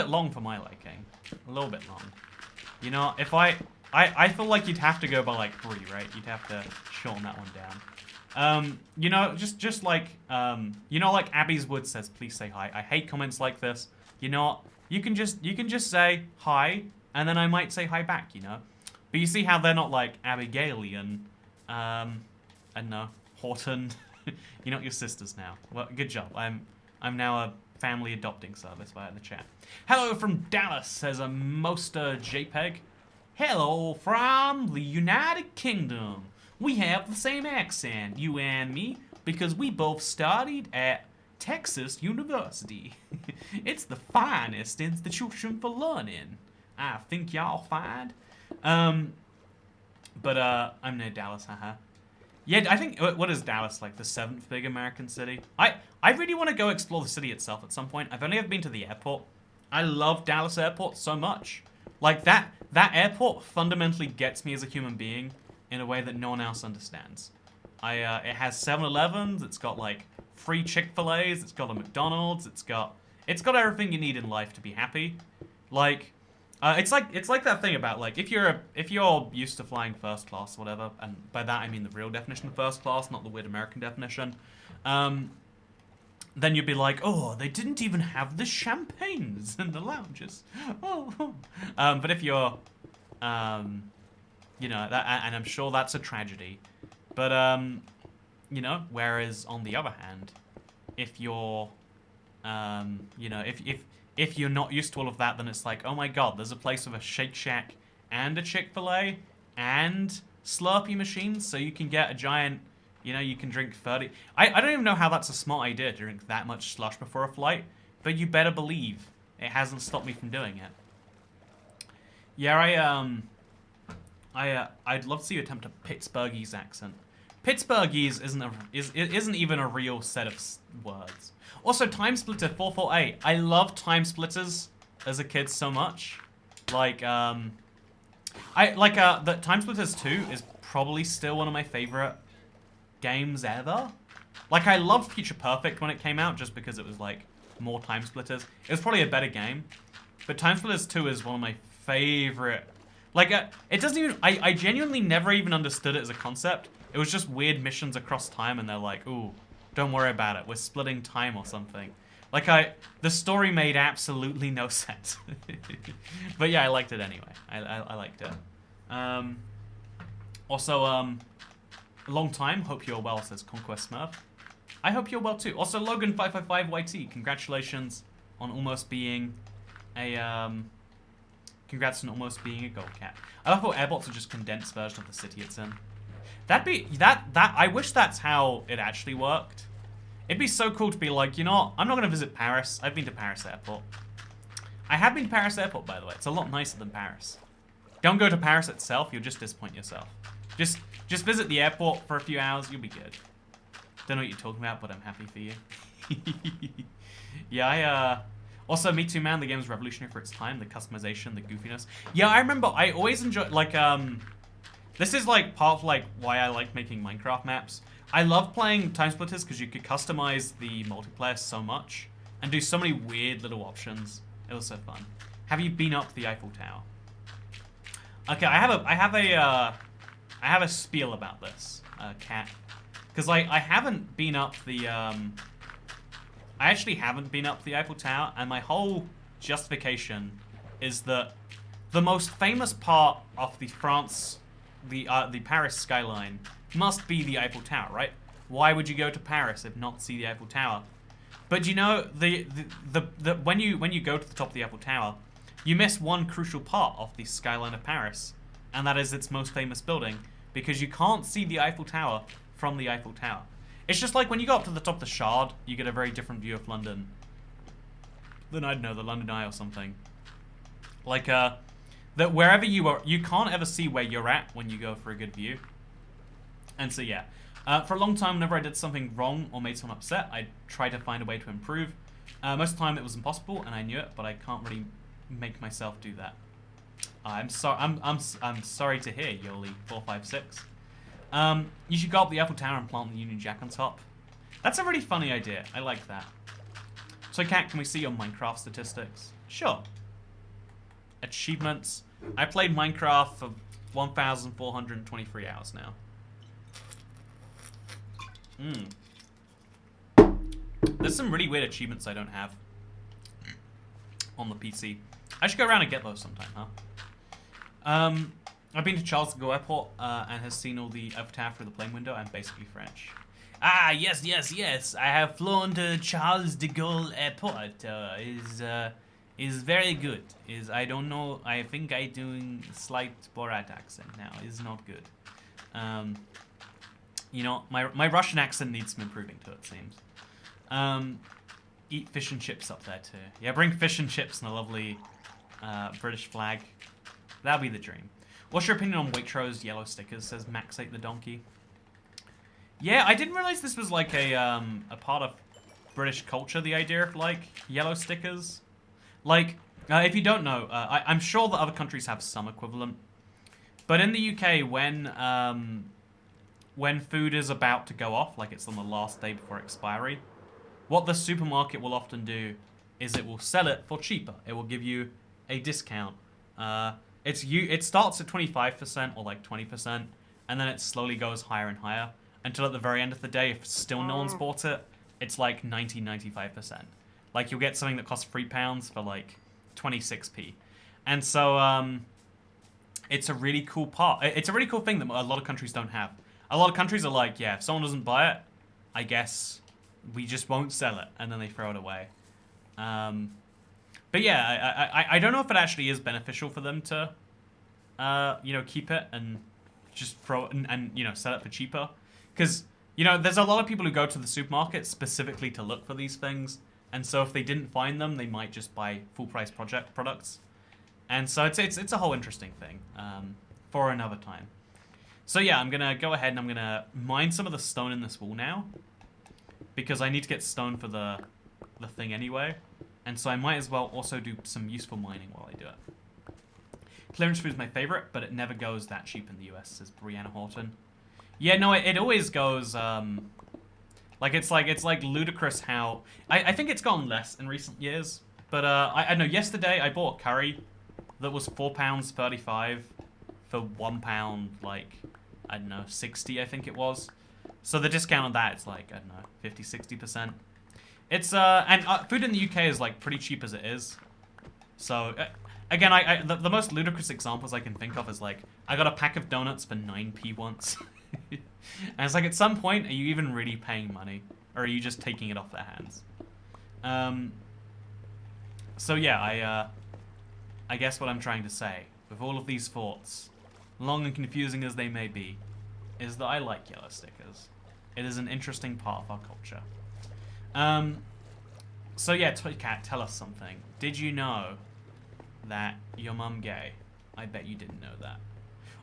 long for my liking. A little bit long. If I feel like you'd have to go by like 3, right? You'd have to shorten that one down. Just like, like Abby's Wood says, please say hi. I hate comments like this. You can just say hi, and then I might say hi back, But you see how they're not like Abigailian, I don't know, Horton. You're not your sisters now. Well, good job. I'm now a family adopting service via the chat. Hello from Dallas, says a Moster JPEG. Hello from the United Kingdom. We have the same accent, you and me, because we both studied at Texas University. It's the finest institution for learning, I think y'all find. But I'm near Dallas, haha. Yeah, I think, what is Dallas, like the 7th big American city? I really want to go explore the city itself at some point. I've only ever been to the airport. I love Dallas Airport so much. Like, that airport fundamentally gets me as a human being in a way that no one else understands. It has 7-Elevens, it's got, like, free Chick-fil-A's, it's got a McDonald's, it's got everything you need in life to be happy. Like, it's like that thing about, like, if you're used to flying first class or whatever, and by that I mean the real definition of first class, not the weird American definition, then you'd be like, oh, they didn't even have the champagnes in the lounges. Oh. But if you're, and I'm sure that's a tragedy, but, whereas on the other hand, if you're, if you're not used to all of that, then it's like, oh my god, there's a place with a Shake Shack and a Chick-fil-A and Slurpee machines, so you can get a giant, you can drink 30... I don't even know how that's a smart idea to drink that much slush before a flight, but you better believe it hasn't stopped me from doing it. Yeah, I'd love to see you attempt a Pittsburghese accent. Pittsburghese isn't even a real set of words. Also, Time Splitter 448. I love Time Splitters as a kid so much. Like the Time Splitters 2 is probably still one of my favorite games ever. Like, I loved Future Perfect when it came out just because it was like more Time Splitters. It was probably a better game, but Time Splitters 2 is one of my favorite. Like, it doesn't even. I genuinely never even understood it as a concept. It was just weird missions across time, and they're like, ooh, don't worry about it. We're splitting time or something. Like, the story made absolutely no sense. But yeah, I liked it anyway. I liked it. Also, a long time. Hope you're well, says Conquest Smurf. I hope you're well too. Also, Logan555YT, congratulations on almost being a, congrats on almost being a gold cat. I love how airbots are just condensed version of the city it's in. I wish that's how it actually worked. It'd be so cool to be like, you know what? I'm not going to visit Paris. I've been to Paris Airport. I have been to Paris Airport, by the way. It's a lot nicer than Paris. Don't go to Paris itself. You'll just disappoint yourself. Just visit the airport for a few hours. You'll be good. Don't know what you're talking about, but I'm happy for you. Yeah, also, me too, man. The game was revolutionary for its time. The customization, the goofiness. Yeah, I remember. I always enjoy, like, this is, like, part of, like, why I like making Minecraft maps. I love playing Time Splitters because you could customize the multiplayer so much and do so many weird little options. It was so fun. Have you been up the Eiffel Tower? Okay, I have a spiel about this, cat, because I haven't been up the I actually haven't been up the Eiffel Tower, and my whole justification is that the most famous part of the Paris skyline must be the Eiffel Tower, right? Why would you go to Paris if not see the Eiffel Tower? But you know, when you go to the top of the Eiffel Tower, you miss one crucial part of the skyline of Paris, and that is its most famous building, because you can't see the Eiffel Tower from the Eiffel Tower. It's just like when you go up to the top of the Shard, you get a very different view of London than, I don't know, the London Eye or something. Like, that wherever you are, you can't ever see where you're at when you go for a good view. And so, yeah. For a long time, whenever I did something wrong or made someone upset, I'd try to find a way to improve. Most of the time, it was impossible, and I knew it, but I can't really make myself do that. I'm sorry to hear, Yoli456. You should go up the Eiffel Tower and plant the Union Jack on top. That's a really funny idea. I like that. So, Cat, can we see your Minecraft statistics? Sure. Achievements. I played Minecraft for 1,423 hours now. There's some really weird achievements I don't have on the PC. I should go around and get those sometime, huh? I've been to Charles de Gaulle Airport and has seen all the Eiffel Tower through the plane window. I'm basically French. Ah, yes. I have flown to Charles de Gaulle Airport. Is very good. I don't know. I think I'm doing slight Borat accent now. Is not good. You know, my Russian accent needs some improving to it seems. Eat fish and chips up there too. Yeah, bring fish and chips and a lovely British flag. That'll be the dream. What's your opinion on Waitrose yellow stickers? Says Max ate the donkey. Yeah, I didn't realize this was like a part of British culture. The idea of like yellow stickers. Like, if you don't know, I'm sure that other countries have some equivalent. But in the UK, when food is about to go off, like it's on the last day before expiry, what the supermarket will often do is it will sell it for cheaper. It will give you a discount. It starts at 25% or like 20%, and then it slowly goes higher and higher until at the very end of the day, if still no one's bought it, it's like 95%. Like you'll get something that costs £3 for like 26p. And so it's a really cool part. It's a really cool thing that a lot of countries don't have. A lot of countries are like, yeah, if someone doesn't buy it, I guess we just won't sell it, and then they throw it away. But yeah, I don't know if it actually is beneficial for them to, you know, keep it and just throw it and you know, sell it for cheaper. Because, you know, there's a lot of people who go to the supermarket specifically to look for these things. And so if they didn't find them, they might just buy full price products. And so it's a whole interesting thing for another time. So yeah, I'm gonna go ahead and I'm gonna mine some of the stone in this wall now, because I need to get stone for the thing anyway, and so I might as well also do some useful mining while I do it. Clearance food is my favorite, but it never goes that cheap in the US, says Brianna Horton. Yeah, no, it always goes like it's like ludicrous how I think it's gotten less in recent years, but I know yesterday I bought a curry that was £4.35 for £1, like, I don't know, 60 I think it was. So the discount on that, it's like, I don't know, 50, 60%. It's, and food in the UK is, like, pretty cheap as it is. So, again, the most ludicrous examples I can think of is, like, I got a pack of donuts for 9p once. And it's like, at some point, are you even really paying money? Or are you just taking it off their hands? So, yeah, I guess what I'm trying to say, with all of these thoughts, long and confusing as they may be, is that I like yellow stickers. It is an interesting part of our culture. So yeah, Toycat, tell us something. Did you know that your mum gay? I bet you didn't know that.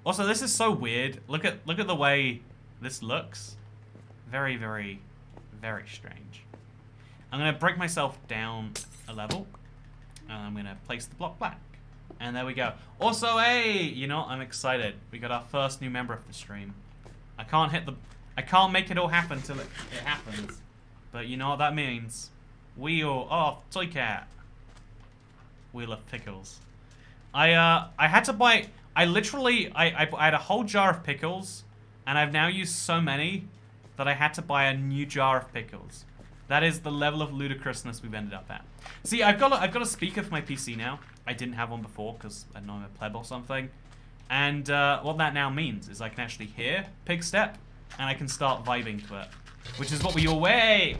Also, this is so weird. Look at the way this looks. Very, very, very strange. I'm gonna break myself down a level, and I'm gonna place the block back. And there we go. Also, hey, you know, I'm excited. We got our first new member of the stream. I can't make it all happen till it happens. But you know what that means. Wheel of Toycat. Wheel of pickles. I had to buy, I had a whole jar of pickles, and I've now used so many that I had to buy a new jar of pickles. That is the level of ludicrousness we've ended up at. See, I've got a speaker for my PC now. I didn't have one before because I know I'm a pleb or something. And what that now means is I can actually hear Pig Step, and I can start vibing to it. Which is what we all wait.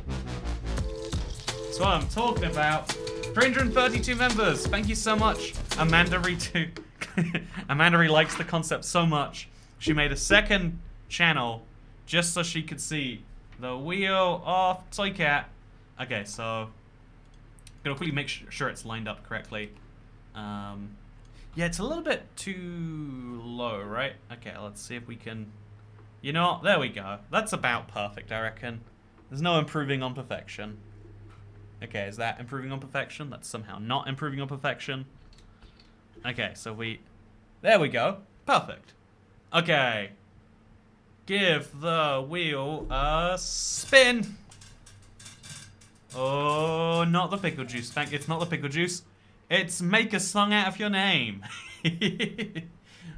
That's what I'm talking about. 332 members. Thank you so much. Amanda Ree too. Amanda Ree likes the concept so much. She made a second channel just so she could see the Wheel of Toycat. Okay, so gonna quickly make sure it's lined up correctly. Yeah, it's a little bit too low, right? Okay, let's see if we can... You know what? There we go. That's about perfect, I reckon. There's no improving on perfection. Okay, is that improving on perfection? That's somehow not improving on perfection. Okay, so there we go. Perfect. Okay. Give the wheel a spin. Oh, not the pickle juice. It's not the pickle juice. It's make a song out of your name.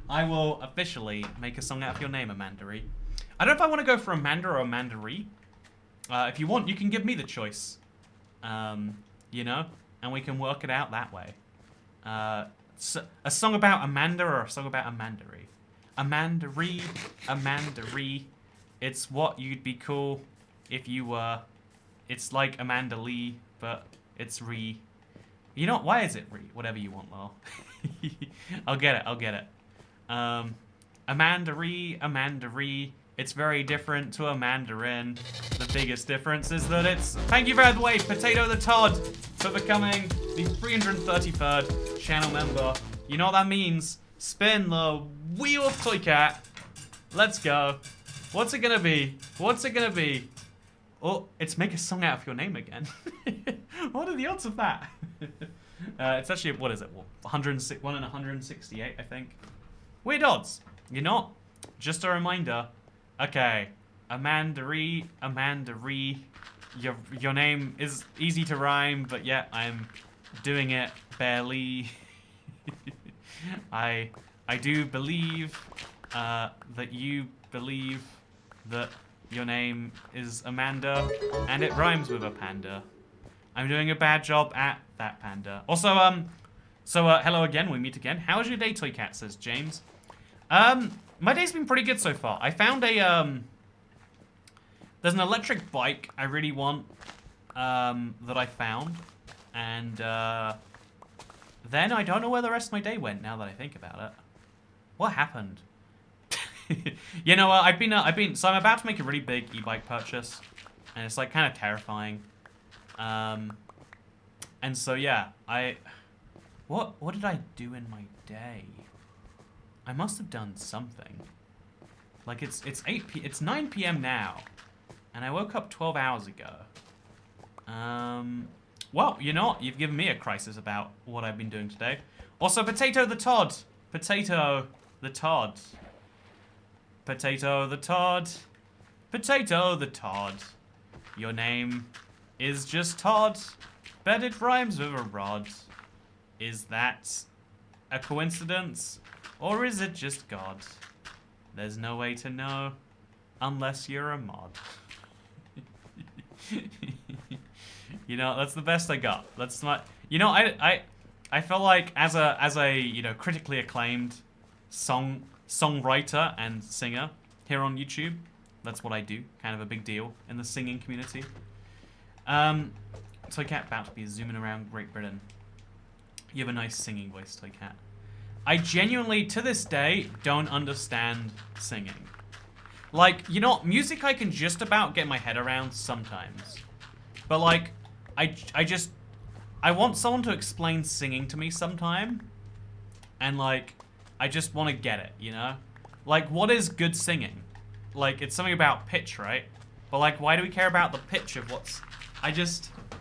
I will officially make a song out of your name, Amanda-Ree. I don't know if I want to go for Amanda or Amanda-Ree. If you want, you can give me the choice. You know? And we can work it out that way. So a song about Amanda or a song about Amanda-Ree? Amanda-Ree, Amanda-Ree. It's what you'd be cool if you were... It's like Amanda Lee, but it's Ree. You know, why is it Ree? Whatever you want, lol. I'll get it. Amanda-Ree, Amanda-Ree. It's very different to a mandarin. The biggest difference is that it's... Thank you, by the way, Potato the Todd, for becoming the 333rd channel member. You know what that means. Spin the Wheel of Toycat. Let's go. What's it gonna be? What's it gonna be? Oh, it's make a song out of your name again. What are the odds of that? It's actually, what is it? 1 in 168, I think. Weird odds. You know, just a reminder. Okay, Amanda-Ree, Amanda-Ree. Your name is easy to rhyme, but yet I'm doing it barely. I do believe that you believe that your name is Amanda, and it rhymes with a panda. I'm doing a bad job at that panda. Also, hello again, we meet again. How was your day, Toycat, says James. My day's been pretty good so far. I found a, there's an electric bike I really want, that I found. And, then I don't know where the rest of my day went, now that I think about it. What happened? You know, so I'm about to make a really big e-bike purchase. And it's, like, kind of terrifying. And so, yeah, What did I do in my day? I must have done something. Like it's 9 p.m. now, and I woke up 12 hours ago. Well, you know what? You've given me a crisis about what I've been doing today. Also, Potato the Todd. Potato the Todd. Potato the Todd. Potato the Todd. Your name is just Todd, but it rhymes with a rod. Is that a coincidence, or is it just God? There's no way to know unless you're a mod. You know, that's the best I got. That's not. You know, I feel like as a you know, critically acclaimed songwriter and singer here on YouTube, that's what I do. Kind of a big deal in the singing community. Toycat about to be zooming around Great Britain. You have a nice singing voice, Toycat. I genuinely, to this day, don't understand singing. Like, you know, music I can just about get my head around sometimes. But, like, I want someone to explain singing to me sometime. And, like, I just want to get it, you know? Like, what is good singing? Like, it's something about pitch, right? But, like, why do we care about the pitch of what's...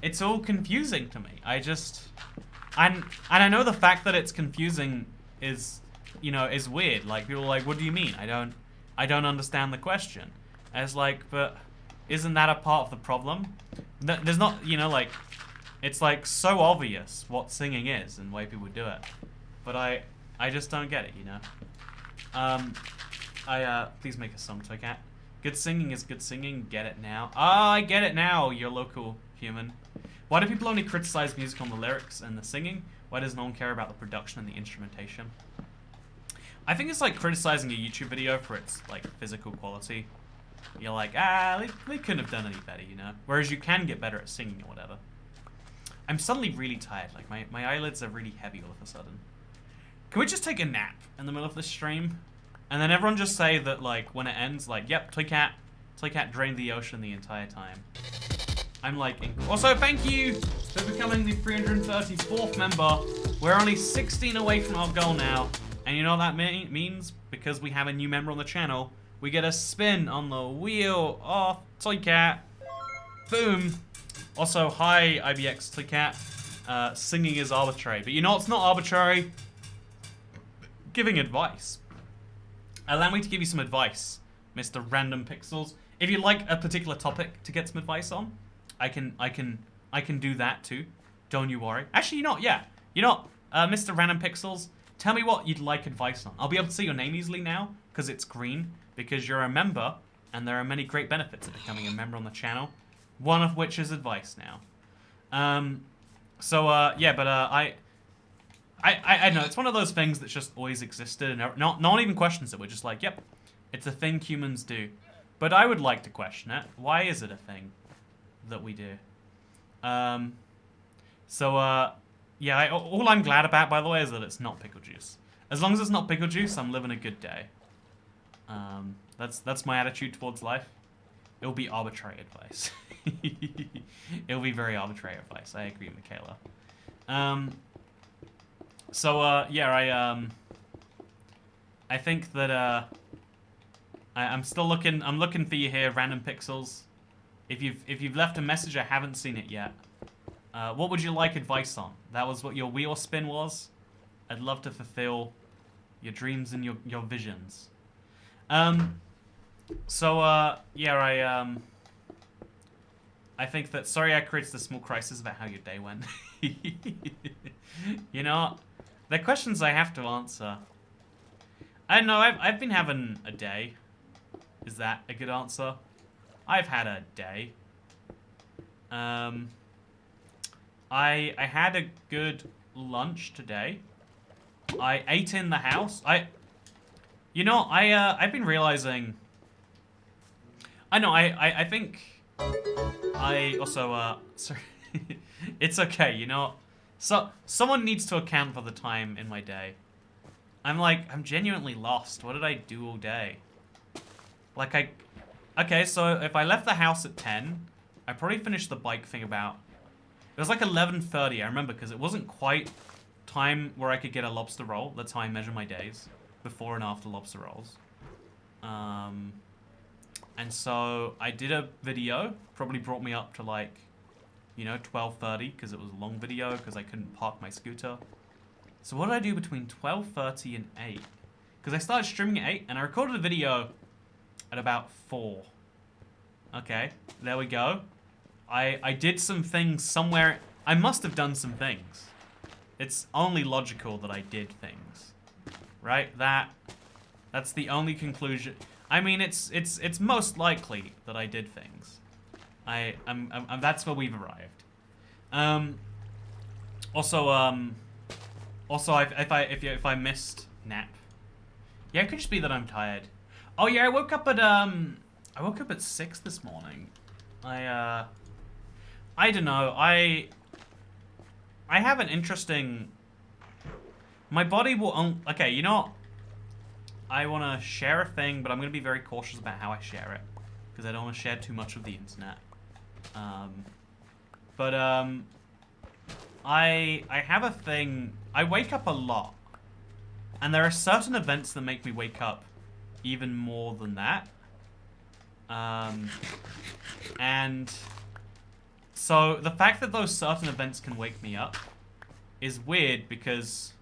It's all confusing to me. And I know the fact that it's confusing is, you know, is weird. Like, people are like, what do you mean? I don't understand the question. And it's like, but isn't that a part of the problem? There's not, you know, like, it's like so obvious what singing is and why people do it. But I just don't get it, you know? Please make a song, Toycat. Good singing is good singing, get it now. Ah, I get it now, your local human. Why do people only criticize music on the lyrics and the singing? Why does no one care about the production and the instrumentation? I think it's like criticizing a YouTube video for its, like, physical quality. You're like, they couldn't have done any better, you know? Whereas you can get better at singing or whatever. I'm suddenly really tired. Like, my eyelids are really heavy all of a sudden. Can we just take a nap in the middle of this stream? And then everyone just say that, like, when it ends, like, yep, Toycat drained the ocean the entire time. I'm like, also thank you for becoming the 334th member. We're only 16 away from our goal now. And you know what that means? Because we have a new member on the channel, we get a spin on the wheel of Toycat. Boom. Also, hi, ibxtoycat. Singing is arbitrary. But you know what's not arbitrary? Giving advice. Allow me to give you some advice, Mr. Random Pixels. If you like a particular topic to get some advice on, I can do that too. Don't you worry. Actually, you know what? Yeah. You know what? Mr. Random Pixels, tell me what you'd like advice on. I'll be able to see your name easily now because it's green, because you're a member, and there are many great benefits of becoming a member on the channel. One of which is advice now. Yeah, but I know it's one of those things that's just always existed, and no one even questions it. We're just like, yep, it's a thing humans do. But I would like to question it. Why is it a thing that we do? Yeah, all I'm glad about, by the way, is that it's not pickle juice. As long as it's not pickle juice, I'm living a good day. That's my attitude towards life. It'll be arbitrary advice. It'll be very arbitrary advice. I agree, Michaela. Yeah, I think that I'm still looking. I'm looking for you here, Random Pixels. If you've left a message, I haven't seen it yet. What would you like advice on? That was what your wheel spin was. I'd love to fulfill your dreams and your visions. Yeah, I think that, sorry I created a small crisis about how your day went. You know, they're questions I have to answer. I don't know, I've been having a day. Is that a good answer? I've had a day. I had a good lunch today. I ate in the house. I've been realizing. I think I also sorry. It's okay, you know. So someone needs to account for the time in my day. I'm genuinely lost. What did I do all day? Okay, so if I left the house at 10, I probably finished the bike thing about, it was like 11:30, I remember, because it wasn't quite time where I could get a lobster roll. That's how I measure my days, before and after lobster rolls. And so I did a video, probably brought me up to like, you know, 12:30 because it was a long video because I couldn't park my scooter. So what did I do between 12:30 and 8? Because I started streaming at 8 and I recorded a video at about 4. Okay, there we go. I did some things somewhere. I must have done some things. It's only logical that I did things, right? That's the only conclusion. I mean, it's most likely that I did things. That's where we've arrived. Also, if I missed nap, yeah, it could just be that I'm tired. Oh yeah, I woke up at 6 this morning. I don't know. I have an interesting. My body will. Okay, you know what? I want to share a thing, but I'm going to be very cautious about how I share it because I don't want to share too much of the internet. I have a thing. I wake up a lot, and there are certain events that make me wake up even more than that. And so the fact that those certain events can wake me up is weird because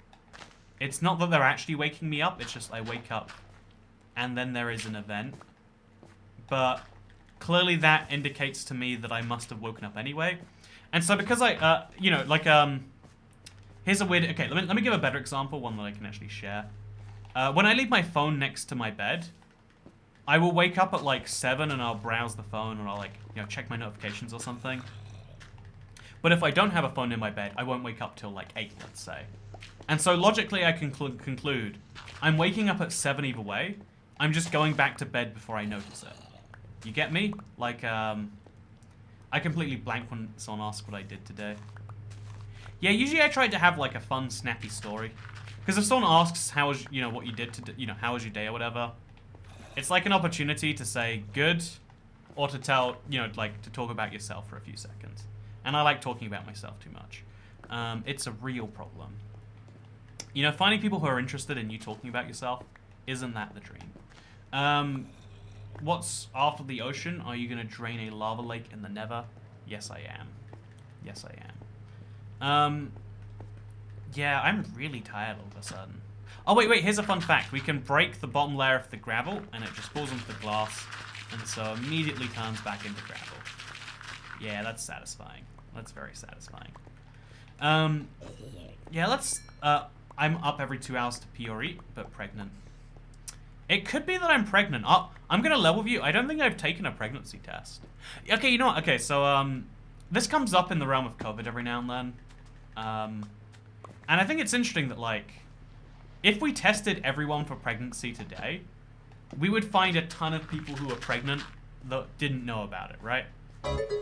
it's not that they're actually waking me up, it's just I wake up and then there is an event. But clearly that indicates to me that I must have woken up anyway. And so because I, you know, like, here's a weird, okay, let me give a better example, one that I can actually share. When I leave my phone next to my bed, I will wake up at like 7 and I'll browse the phone or I'll like, you know, check my notifications or something. But if I don't have a phone in my bed, I won't wake up till like 8, let's say. And so logically I can conclude, I'm waking up at 7 either way. I'm just going back to bed before I notice it. You get me? Like, I completely blank when someone asks what I did today. Yeah, usually I try to have like a fun, snappy story. Because if someone asks how was, you know, what you did to, you know, how was your day or whatever, it's like an opportunity to say good, or to tell, you know, like to talk about yourself for a few seconds. And I like talking about myself too much. It's a real problem. You know, finding people who are interested in you talking about yourself, isn't that the dream? What's after the ocean? Are you going to drain a lava lake in the Nether? Yes, I am. Yes, I am. Yeah, I'm really tired all of a sudden. Oh, wait, here's a fun fact. We can break the bottom layer of the gravel, and it just falls into the glass, and so immediately turns back into gravel. Yeah, that's satisfying. That's very satisfying. Yeah, let's... I'm up every 2 hours to pee or eat, but pregnant. It could be that I'm pregnant. Oh, I'm gonna level view. I don't think I've taken a pregnancy test. Okay, you know what? Okay, so, this comes up in the realm of COVID every now and then. And I think it's interesting that, like, if we tested everyone for pregnancy today, we would find a ton of people who are pregnant that didn't know about it, right?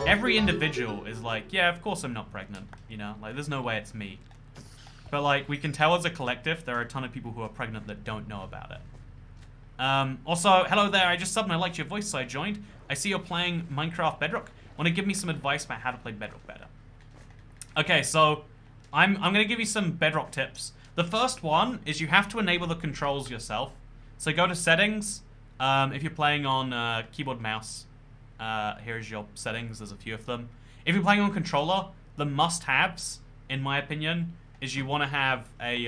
Every individual is like, yeah, of course I'm not pregnant, you know? Like, there's no way it's me. But, like, we can tell as a collective there are a ton of people who are pregnant that don't know about it. Also, hello there, I just subbed and I liked your voice, so I joined. I see you're playing Minecraft Bedrock. Want to give me some advice about how to play Bedrock better? Okay, so I'm going to give you some Bedrock tips. The first one is you have to enable the controls yourself. So go to settings. If you're playing on keyboard mouse, here's your settings. There's a few of them. If you're playing on controller, the must-haves, in my opinion, is you want to have a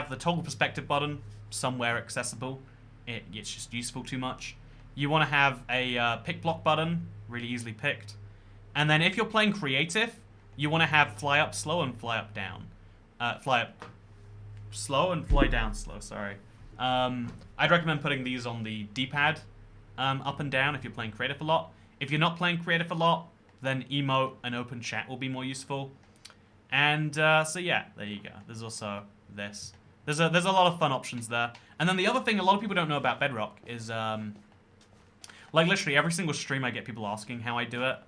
the toggle perspective button somewhere accessible. It's just useful too much. You want to have a pick block button, really easily picked. And then if you're playing creative, you want to have fly up slow and fly up down. Fly up slow and fly down slow, sorry. I'd recommend putting these on the D-pad up and down if you're playing creative a lot. If you're not playing creative a lot, then emote and open chat will be more useful. And so yeah, there you go. There's also this. There's a lot of fun options there. And then the other thing a lot of people don't know about Bedrock is like literally every single stream I get people asking how I do it.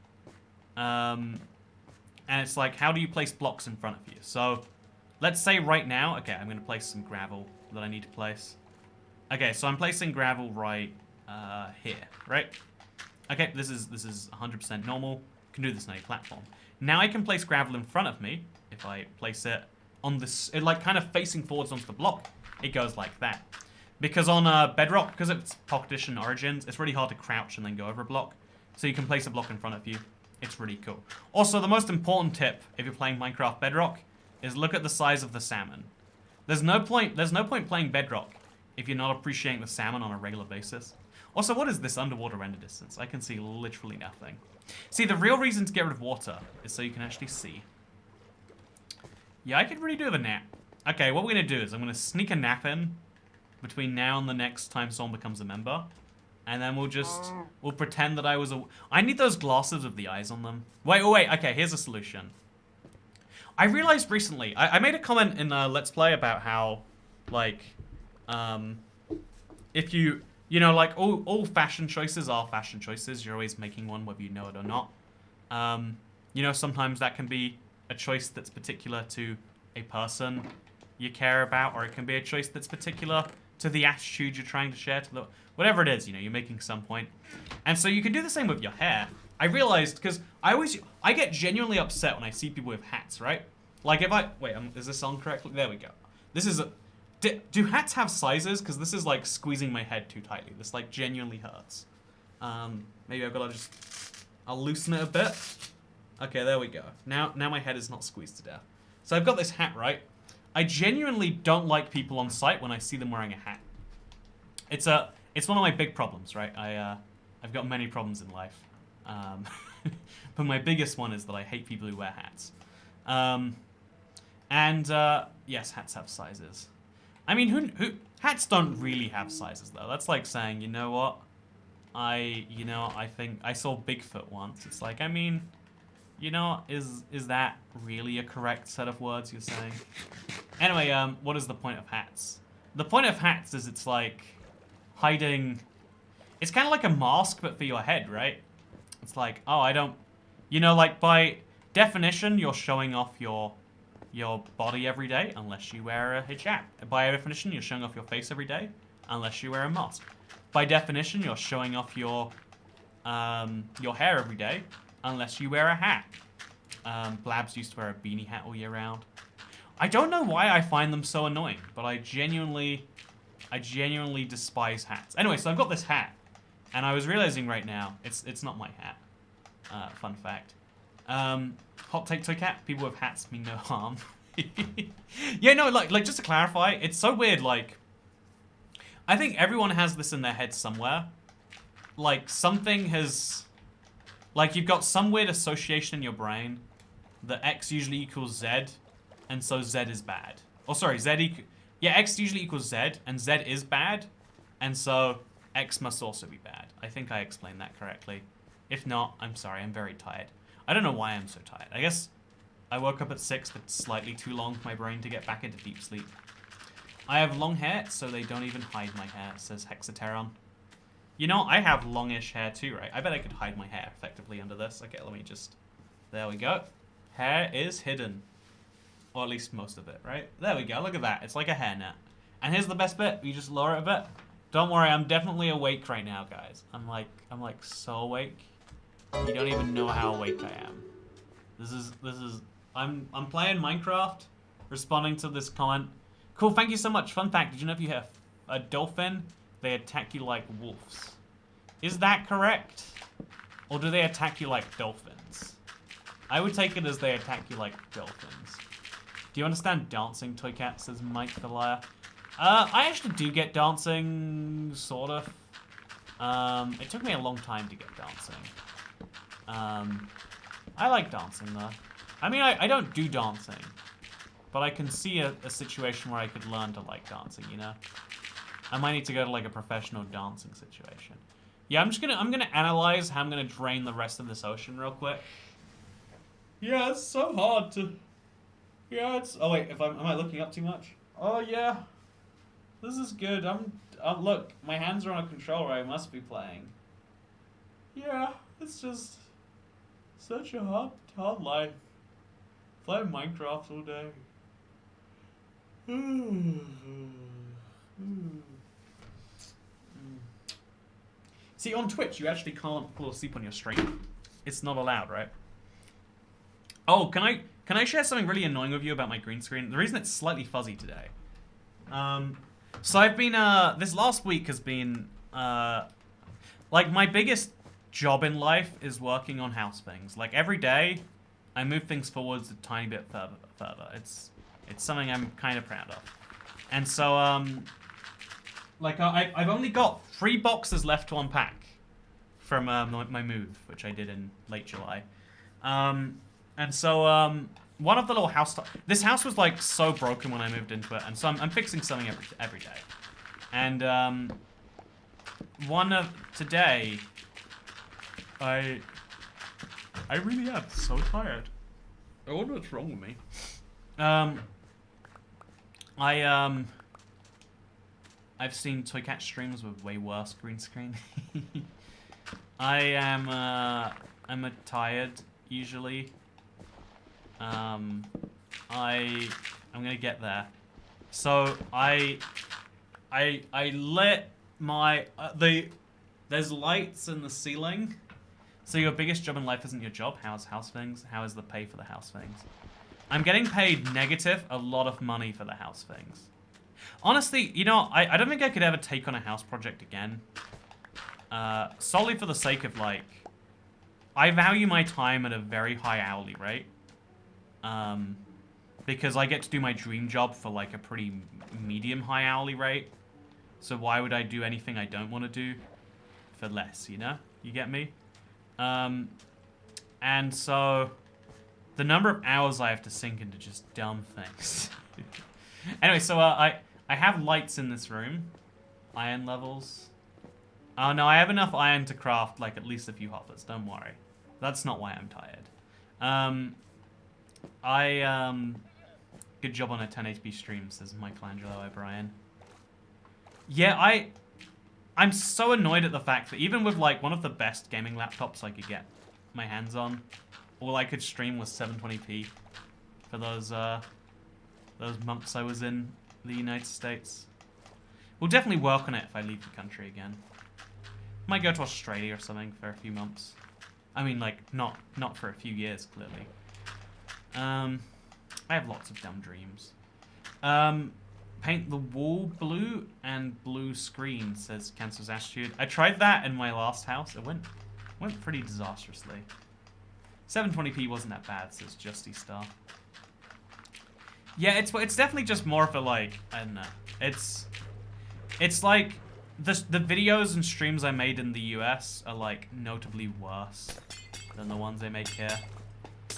And it's like, how do you place blocks in front of you? So let's say right now, okay, I'm going to place some gravel that I need to place. Okay, so I'm placing gravel right here, right? Okay, this is 100% normal. Can do this on any platform. Now I can place gravel in front of me, if I place it on this, it like kind of facing forwards onto the block, it goes like that. Because on Bedrock, because it's Pocket Edition Origins, it's really hard to crouch and then go over a block. So you can place a block in front of you. It's really cool. Also, the most important tip if you're playing Minecraft Bedrock is look at the size of the salmon. There's no point playing Bedrock if you're not appreciating the salmon on a regular basis. Also, what is this underwater render distance? I can see literally nothing. See, the real reason to get rid of water is so you can actually see. Yeah, I could really do with a nap. Okay, what we're going to do is I'm going to sneak a nap in between now and the next time someone becomes a member. And then we'll pretend that I was a... I need those glasses with the eyes on them. Wait. Okay, here's a solution. I realized recently, I made a comment in Let's Play about how, like, if you know, like, all fashion choices are fashion choices. You're always making one whether you know it or not. You know, sometimes that can be a choice that's particular to a person you care about, or it can be a choice that's particular to the attitude you're trying to share to the... Whatever it is, you know, you're making some point. And so you can do the same with your hair. I realized, because I get genuinely upset when I see people with hats, right? Like if I... Wait, is this on correctly? There we go. This is a... Do hats have sizes? Because this is like squeezing my head too tightly. This like genuinely hurts. Maybe I've got to just... I'll loosen it a bit. Okay, there we go. Now my head is not squeezed to death. So I've got this hat, right? I genuinely don't like people on site when I see them wearing a hat. It's one of my big problems, right? I've got many problems in life. But my biggest one is that I hate people who wear hats. Yes, hats have sizes. I mean, hats don't really have sizes though. That's like saying, you know what? I think I saw Bigfoot once. It's like, I mean, you know, is that really a correct set of words you're saying? Anyway, what is the point of hats? The point of hats is it's like hiding... It's kind of like a mask, but for your head, right? It's like, oh, I don't... You know, like, by definition, you're showing off your body every day, unless you wear a hijab. By definition, you're showing off your face every day, unless you wear a mask. By definition, you're showing off your hair every day, unless you wear a hat. Blabs used to wear a beanie hat all year round. I don't know why I find them so annoying, but I genuinely despise hats. Anyway, so I've got this hat, and I was realizing right now, it's not my hat. Fun fact. Hot take toycat, people with hats mean no harm. Yeah, no, like just to clarify, it's so weird, like, I think everyone has this in their head somewhere. Like, something has, like, you've got some weird association in your brain that X usually equals Z, and so Z is bad. Oh, sorry, yeah, X usually equals Z, and Z is bad, and so X must also be bad. I think I explained that correctly. If not, I'm sorry, I'm very tired. I don't know why I'm so tired. I guess I woke up at 6, but slightly too long for my brain to get back into deep sleep. I have long hair, so they don't even hide my hair, says Hexateron. You know, I have longish hair too, right? I bet I could hide my hair effectively under this. Okay, let me just... There we go. Hair is hidden. Or at least most of it, right? There we go, look at that. It's like a hairnet. And here's the best bit. You just lower it a bit. Don't worry, I'm definitely awake right now, guys. I'm like so awake. You don't even know how awake I am. This is I'm playing Minecraft, responding to this comment. Cool, thank you so much. Fun fact, did you know if you have a dolphin, they attack you like wolves? Is that correct? Or do they attack you like dolphins? I would take it as they attack you like dolphins. Do you understand dancing, Toycat, says Mike the Liar? I actually do get dancing, sort of. It took me a long time to get dancing. I like dancing, though. I mean, I don't do dancing. But I can see a situation where I could learn to like dancing, you know? I might need to go to, like, a professional dancing situation. Yeah, I'm gonna analyze how I'm gonna drain the rest of this ocean real quick. Yeah, it's so hard to... Yeah, it's... Oh, wait, am I looking up too much? Oh, yeah. This is good. Look, my hands are on a controller. I must be playing. Yeah, it's just... Such a hard life. Play Minecraft all day. See, on Twitch, you actually can't fall asleep on your stream. It's not allowed, right? Oh, can can I share something really annoying with you about my green screen? The reason it's slightly fuzzy today. So I've been, this last week has been, like, my biggest job in life is working on house things. Like, every day, I move things forwards a tiny bit further. It's something I'm kind of proud of. And so, like, I've only got 3 boxes left to unpack from my move, which I did in late July. And so, one of the little house... This house was, like, so broken when I moved into it, and so I'm fixing something every day. And, today, I really am so tired. I wonder what's wrong with me. I've seen Toycat streams with way worse green screen. I'm tired, usually. I'm gonna get there. So I lit my there's lights in the ceiling. So your biggest job in life isn't your job. How's house things? How is the pay for the house things? I'm getting paid negative a lot of money for the house things. Honestly, you know, I don't think I could ever take on a house project again. Solely for the sake of, like, I value my time at a very high hourly rate. Because I get to do my dream job for, like, a pretty medium high hourly rate. So why would I do anything I don't want to do for less, you know? You get me? And so the number of hours I have to sink into just dumb things. Anyway, so I have lights in this room. Iron levels. Oh no, I have enough iron to craft like at least a few hoppers, don't worry. That's not why I'm tired. Good job on a 10 HP stream, says Michelangelo O'Brien. Yeah, I'm so annoyed at the fact that even with like one of the best gaming laptops I could get my hands on, all I could stream was 720p for those months I was in the United States. We'll definitely work on it if I leave the country again. Might go to Australia or something for a few months. I mean, like, not for a few years, clearly. I have lots of dumb dreams. Paint the wall blue and blue screen, says Cancer's Attitude. I tried that in my last house. It went pretty disastrously. 720p wasn't that bad, says Justy Star. Yeah, it's definitely just more of a, like, I don't know. It's like the videos and streams I made in the US are like notably worse than the ones I make here.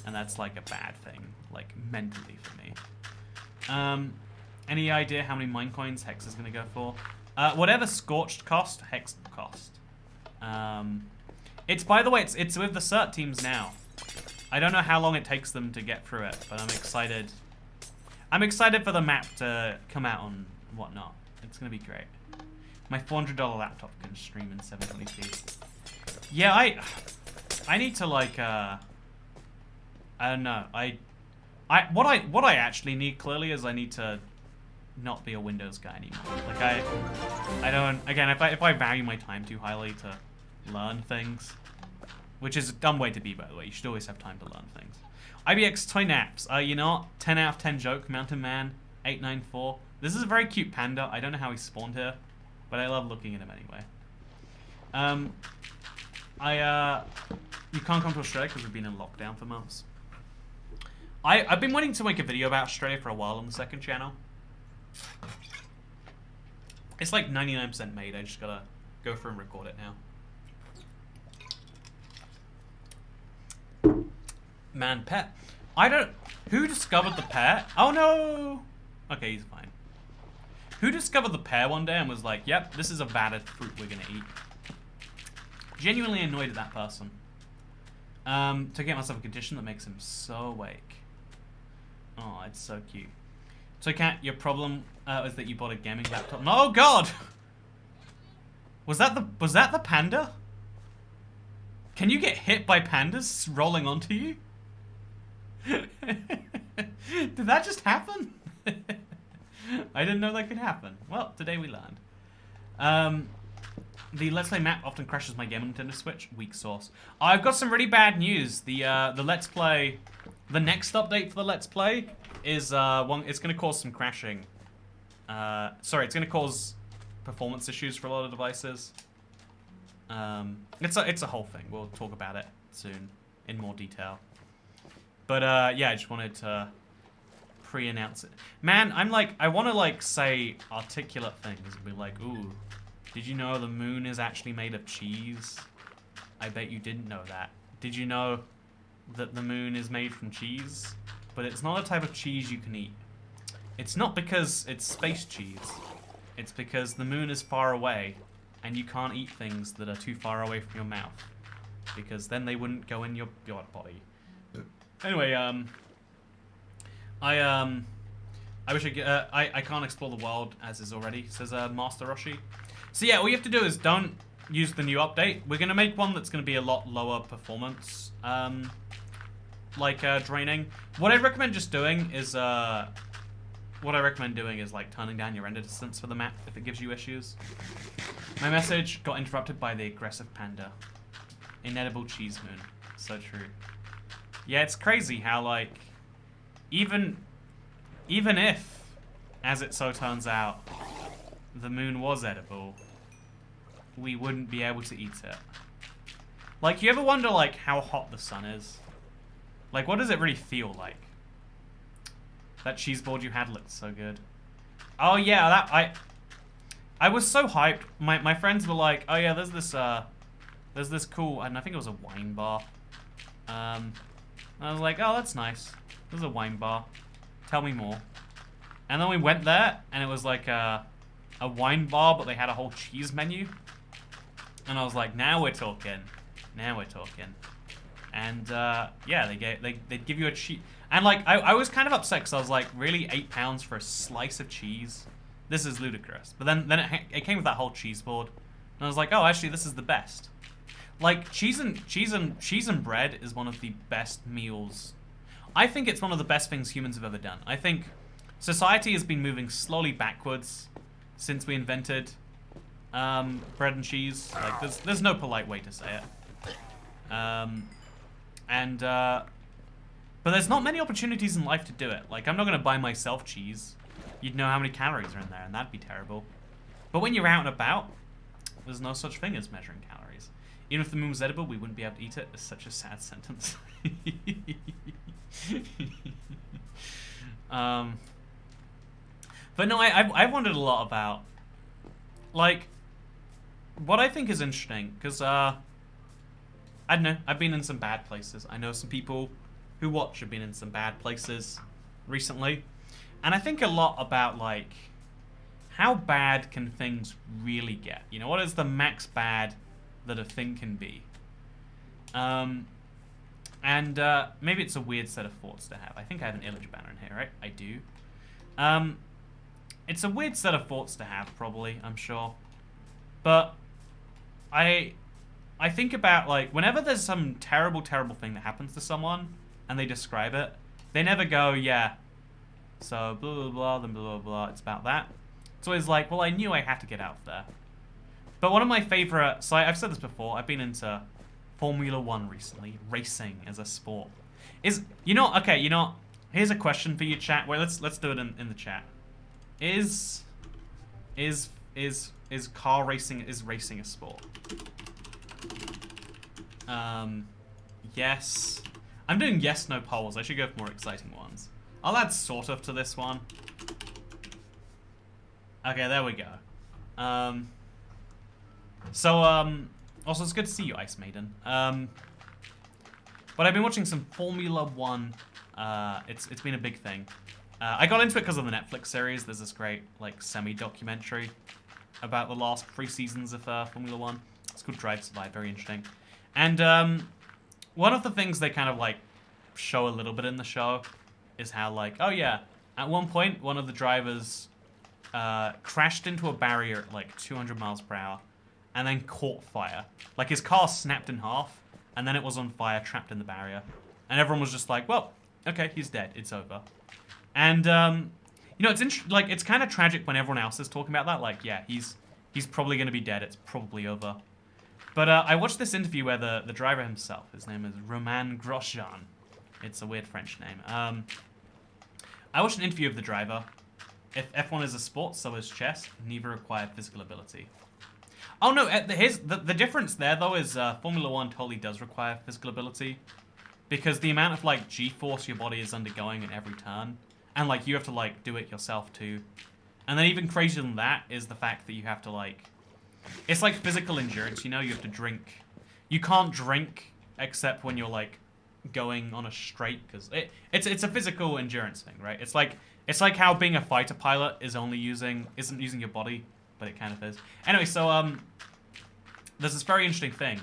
And that's like a bad thing, like mentally for me. Any idea how many mine coins Hex is gonna go for? Whatever Scorched cost, Hex cost. It's, by the way, it's with the cert teams now. I don't know how long it takes them to get through it, but I'm excited. I'm excited for the map to come out and whatnot. It's gonna be great. My $400 laptop can stream in 720p. Yeah, I need to like I don't know. What I actually need clearly is I need to not be a Windows guy anymore. Like I don't, again, if I value my time too highly to learn things, which is a dumb way to be, by the way. You should always have time to learn things. ibxtoycat, you know, 10 out of 10 joke, Mountain Man 894. This is a very cute panda. I don't know how he spawned here, but I love looking at him anyway. You can't come to Australia because we've been in lockdown for months. I've been wanting to make a video about Australia for a while on the second channel. It's like 99% made. I just gotta go through and record it now. Man, pet. Who discovered the pear? Oh no! Okay, he's fine. Who discovered the pear one day and was like, yep, this is a valid fruit we're gonna eat? Genuinely annoyed at that person. To get myself a condition that makes him so awake. Oh, it's so cute. So, Cat, your problem is that you bought a gaming laptop. No, oh God! Was that the panda? Can you get hit by pandas rolling onto you? Did that just happen? I didn't know that could happen. Well, today we learned. The Let's Play map often crashes my game on Nintendo Switch. Weak source. I've got some really bad news. The Let's Play the next update for the Let's Play is one. It's going to cause some crashing. Sorry, it's going to cause performance issues for a lot of devices. It's a whole thing. We'll talk about it soon in more detail. But yeah, I just wanted to pre-announce it. Man, I want to like say articulate things and be like, ooh, did you know the moon is actually made of cheese? I bet you didn't know that. Did you know that the moon is made from cheese? But it's not a type of cheese you can eat. It's not because it's space cheese. It's because the moon is far away and you can't eat things that are too far away from your mouth. Because then they wouldn't go in your body. Anyway, I wish I can't explore the world as is already, says Master Roshi. So yeah, all you have to do is don't use the new update. We're gonna make one that's gonna be a lot lower performance, draining. What I recommend doing is like turning down your render distance for the map if it gives you issues. My message got interrupted by the aggressive panda. Inedible cheese moon. So true. Yeah, it's crazy how like even if, as it so turns out, the moon was edible, we wouldn't be able to eat it. Like, you ever wonder like how hot the sun is? Like, what does it really feel like? That cheese board you had looked so good. Oh yeah, I was so hyped. My friends were like, oh yeah, there's this cool, and I think it was a wine bar. I was like, oh, that's nice. There's a wine bar. Tell me more. And then we went there, and it was like a wine bar, but they had a whole cheese menu. And I was like, now we're talking. Now we're talking. And yeah, they'd give you a cheese. And like, I was kind of upset because I was like, really, £8 for a slice of cheese? This is ludicrous. But then it came with that whole cheese board, and I was like, oh, actually, this is the best. Like, cheese and bread is one of the best meals. I think it's one of the best things humans have ever done. I think society has been moving slowly backwards since we invented bread and cheese. Like, there's no polite way to say it. But there's not many opportunities in life to do it. Like, I'm not gonna buy myself cheese. You'd know how many calories are in there, and that'd be terrible. But when you're out and about, there's no such thing as measuring calories. Even if the moon was edible, we wouldn't be able to eat it. It's such a sad sentence. But no, I've wondered a lot about, like, what I think is interesting, because, I don't know, I've been in some bad places. I know some people who watch have been in some bad places recently. And I think a lot about, like, how bad can things really get? You know, what is the max bad that a thing can be? Maybe it's a weird set of thoughts to have. I think I have an image banner in here, right? I do. It's a weird set of thoughts to have, probably, I'm sure. But I think about, like, whenever there's some terrible, terrible thing that happens to someone and they describe it, they never go, yeah, so blah, blah, blah, then blah, blah, blah, it's about that. It's always like, well, I knew I had to get out of there. But one of my favorite, so I've said this before, I've been into Formula 1 recently, racing as a sport. Here's a question for you, chat. Well, let's do it in the chat. Is car racing, is racing a sport? Yes. I'm doing yes, no polls. I should go for more exciting ones. I'll add sort of to this one. Okay, there we go. Also, it's good to see you, Ice Maiden. But I've been watching some Formula 1. It's been a big thing. I got into it because of the Netflix series. There's this great, like, semi-documentary about the last 3 seasons of Formula 1. It's called Drive to Survive, very interesting. And one of the things they kind of, like, show a little bit in the show is how, like, oh yeah, at one point, one of the drivers crashed into a barrier at, like, 200 miles per hour and then caught fire. Like, his car snapped in half, and then it was on fire, trapped in the barrier. And everyone was just like, well, okay, he's dead, it's over. And, you know, it's kind of tragic when everyone else is talking about that. Like, yeah, he's probably going to be dead, it's probably over. But I watched this interview where the driver himself, his name is Roman Grosjean, It's a weird French name. I watched an interview of the driver. If F1 is a sport, so is chess. Neither require physical ability. Oh no, here's the difference there though is Formula 1 totally does require physical ability. Because the amount of like G-force your body is undergoing in every turn. And like you have to like do it yourself too. And then even crazier than that is the fact that you have to like... It's like physical endurance, you know? You have to drink. You can't drink except when you're like going on a straight, because it's a physical endurance thing, right? It's like how being a fighter pilot isn't using your body, but it kind of is. Anyway, so there's this very interesting thing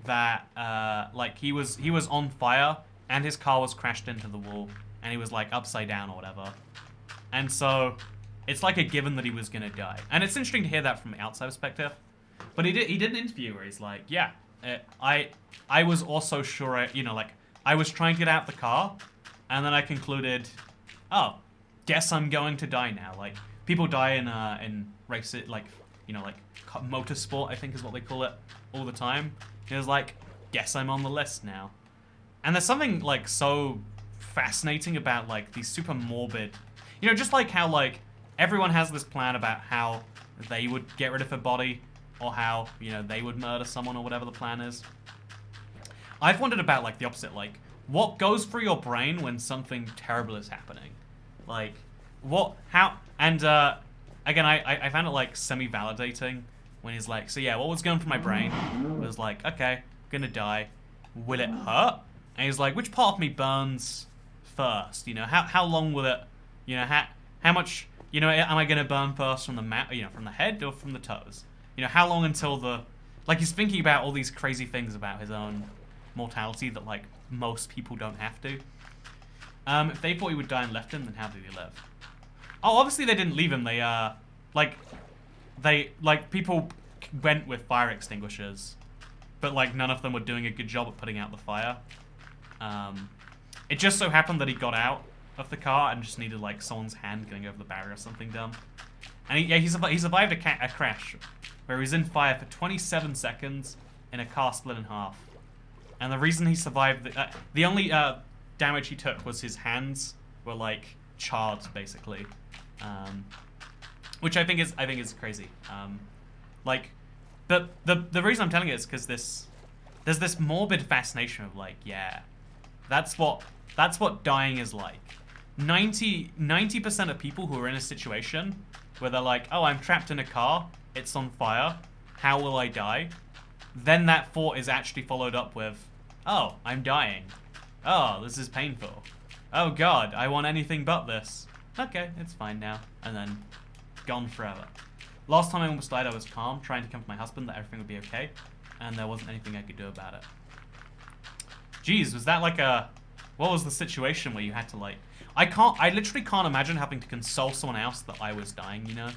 that like he was on fire and his car was crashed into the wall and he was like upside down or whatever, and so it's like a given that he was gonna die. And it's interesting to hear that from the outside perspective. But he did an interview where he's like, yeah, I was also sure, you know, like, I was trying to get out the car, and then I concluded, oh, guess I'm going to die now. Like, people die in race, like, you know, like, motorsport, I think is what they call it, all the time. He was like, guess I'm on the list now. And there's something, like, so fascinating about, like, these super morbid, you know, just like how, like, everyone has this plan about how they would get rid of a body, or how, you know, they would murder someone or whatever the plan is. I've wondered about, like, the opposite, like, what goes through your brain when something terrible is happening? Like, and, again, I found it, like, semi-validating when he's like, so yeah, what was going through my brain? It was like, okay, gonna die. Will it hurt? And he's like, which part of me burns first? You know, how long will it, you know, how much, you know, am I gonna burn first from from the head or from the toes? You know, how long until the... Like, he's thinking about all these crazy things about his own mortality that, like, most people don't have to. If they thought he would die and left him, then how did he live? Oh, obviously they didn't leave him. They, people went with fire extinguishers, but, like, none of them were doing a good job at putting out the fire. It just so happened that he got out of the car and just needed, like, someone's hand going over the barrier or something dumb. And he survived a crash where he was in fire for 27 seconds in a car split in half. And the reason he survived, the only damage he took was his hands were like charred, basically, which I think is crazy. Like the reason I'm telling it is because there's this morbid fascination of like, yeah, that's what dying is like. 90% of people who are in a situation where they're like, oh, I'm trapped in a car, it's on fire, how will I die? Then that thought is actually followed up with, oh, I'm dying. Oh, this is painful. Oh god, I want anything but this. Okay, it's fine now. And then, gone forever. Last time I almost died, I was calm, trying to comfort my husband that everything would be okay, and there wasn't anything I could do about it. Jeez, was that like a... What was the situation where you had to like... I literally can't imagine having to console someone else that I was dying, you know?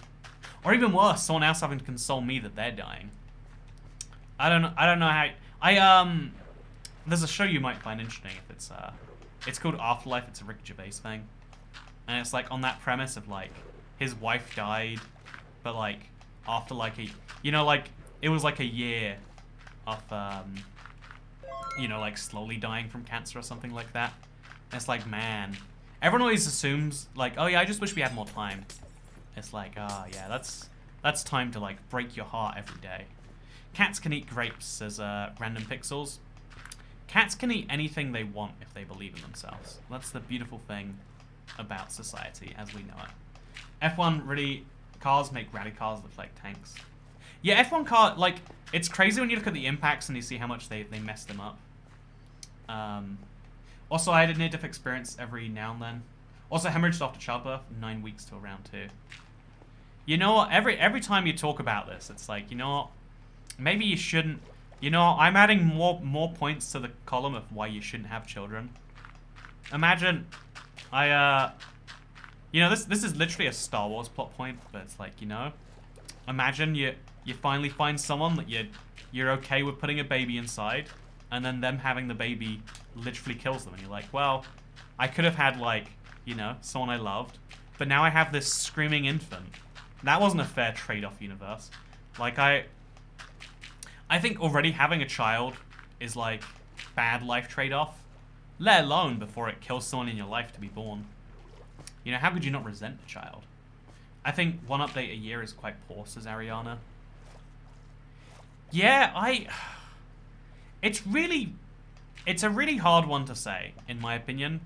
Or even worse, someone else having to console me that they're dying. I don't know how... There's a show you might find interesting if it's called Afterlife, it's a Ricky Gervais thing. And it's like on that premise of like, his wife died, but like, after like you know, like, it was like a year of, you know, like slowly dying from cancer or something like that. And it's like, man, everyone always assumes like, oh yeah, I just wish we had more time. It's like, oh yeah, that's time to like break your heart every day. Cats can eat grapes, says Random Pixels. Cats can eat anything they want if they believe in themselves. That's the beautiful thing about society as we know it. F1 really, cars make rally cars look like tanks. Yeah, F1 car, like, it's crazy when you look at the impacts and you see how much they mess them up. Also, I had a near-death experience every now and then. Also, hemorrhaged after childbirth, 9 weeks till round 2. You know what, every time you talk about this, it's like, you know what, maybe you shouldn't, you know, I'm adding more points to the column of why you shouldn't have children. Imagine, you know, this is literally a Star Wars plot point, but it's like, you know, imagine you finally find someone that you're okay with putting a baby inside, and then them having the baby literally kills them, and you're like, well, I could have had, like, you know, someone I loved, but now I have this screaming infant. That wasn't a fair trade-off, universe. Like, I think already having a child is like bad life trade-off, let alone before it kills someone in your life to be born. You know, how could you not resent the child? I think one update a year is quite poor, says Ariana. Yeah, it's a really hard one to say, in my opinion,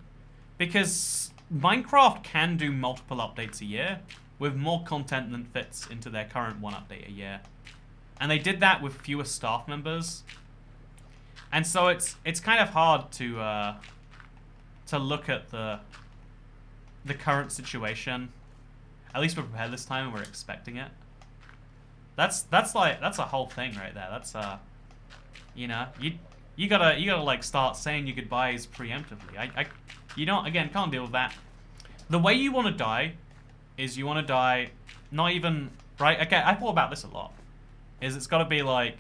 because Minecraft can do multiple updates a year with more content than fits into their current one update a year. And they did that with fewer staff members. And so it's kind of hard to look at the current situation. At least we're prepared this time and we're expecting it. That's a whole thing right there. That's you know, you gotta like start saying your goodbyes preemptively. You don't, again, can't deal with that. The way you want to die is you want to die not even right. Okay, I thought about this a lot. Is it's got to be like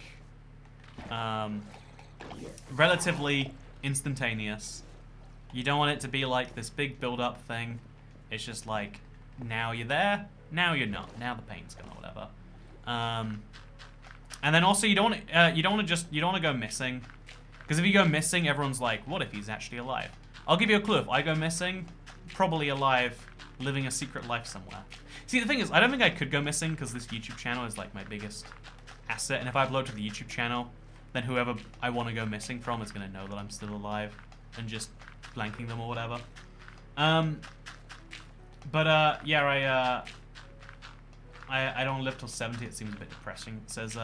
relatively instantaneous. You don't want it to be like this big build-up thing. It's just like, now you're there, now you're not. Now the pain's gone or whatever. And then also you don't want to go missing, because if you go missing, everyone's like, what if he's actually alive? I'll give you a clue. If I go missing, probably alive, living a secret life somewhere. See, the thing is, I don't think I could go missing because this YouTube channel is like my biggest asset, and if I upload to the YouTube channel, then whoever I want to go missing from is going to know that I'm still alive and just blanking them or whatever. Yeah, I don't live till 70. It seems a bit depressing. It says,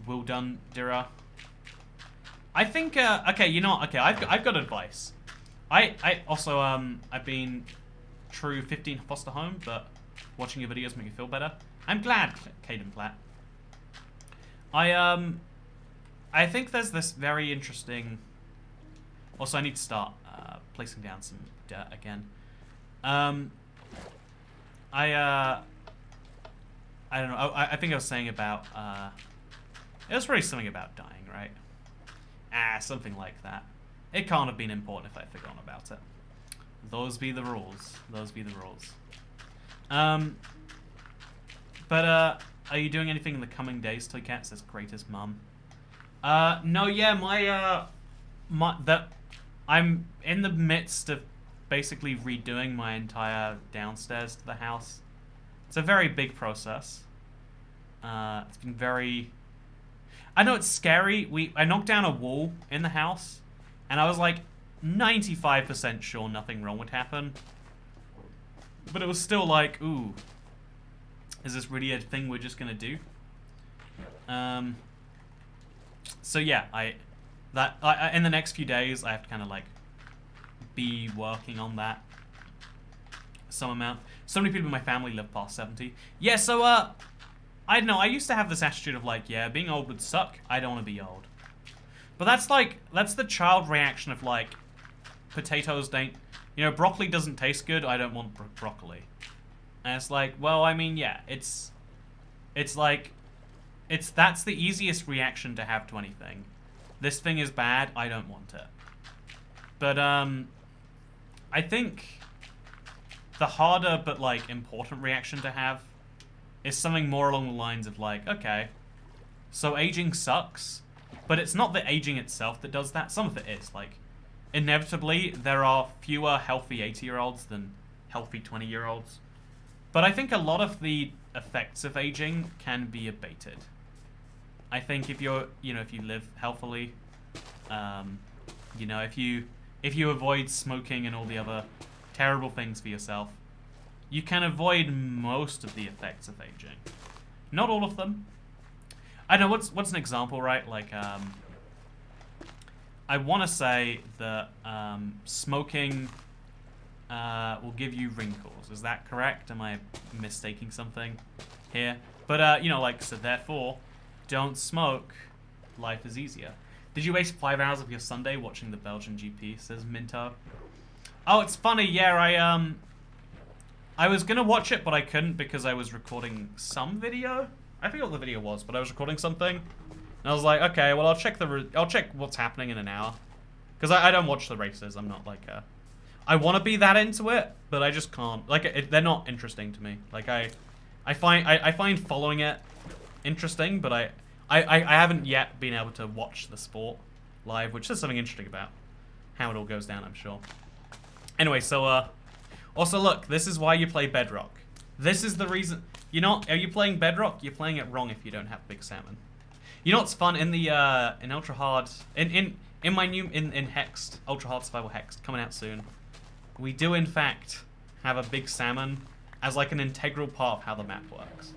well done, Dira. I think, okay, you know, okay, I've got advice. I also, I've been true 15 foster home, but watching your videos make me feel better. I'm glad, Caden Platt. I think there's this very interesting... Also, I need to start placing down some dirt again. I don't know. I think I was saying about... it was really something about dying, right? Something like that. It can't have been important if I'd forgotten about it. Those be the rules. Those be the rules. Are you doing anything in the coming days, Toycat? Says greatest mum. No, yeah, I'm in the midst of basically redoing my entire downstairs to the house. It's a very big process. It's been very... I know it's scary. I knocked down a wall in the house, and I was like 95% sure nothing wrong would happen. But it was still like, ooh, is this really a thing we're just gonna do? So yeah, in the next few days, I have to kind of like be working on that some amount. So many people in my family live past 70. Yeah, so I don't know. I used to have this attitude of like, yeah, being old would suck. I don't want to be old. But that's the child reaction of like, potatoes don't, you know, broccoli doesn't taste good. I don't want broccoli. And it's like, well, I mean, yeah, it's like, that's the easiest reaction to have to anything. This thing is bad. I don't want it. But I think the harder but like important reaction to have is something more along the lines of like, okay, so aging sucks, but it's not the aging itself that does that. Some of it is. Like, inevitably, there are fewer healthy 80-year-olds than healthy 20-year-olds. But I think a lot of the effects of aging can be abated. I think if you're, you know, if you live healthily, you know, if you avoid smoking and all the other terrible things for yourself, you can avoid most of the effects of aging. Not all of them. I don't know, what's an example, right? Like, I want to say that smoking will give you wrinkles. Is that correct? Am I mistaking something here? But, you know, like, so therefore, don't smoke. Life is easier. Did you waste 5 hours of your Sunday watching the Belgian GP, says Minto. Oh, it's funny, yeah, I was gonna watch it, but I couldn't because I was recording some video. I forget what the video was, but I was recording something. And I was like, okay, well, I'll check what's happening in an hour. Because I don't watch the races. I'm not like I want to be that into it, but I just can't. Like, they're not interesting to me. Like, I find following it interesting, but I haven't yet been able to watch the sport live, which is something interesting about how it all goes down, I'm sure. Anyway, so, also look, this is why you play Bedrock. This is the reason, you know, are you playing Bedrock? You're playing it wrong if you don't have Big Salmon. You know what's fun, in the, in Ultra Hard, in my new, in Hexed, Ultra Hard Survival Hexed, coming out soon, we do in fact have a Big Salmon as like an integral part of how the map works.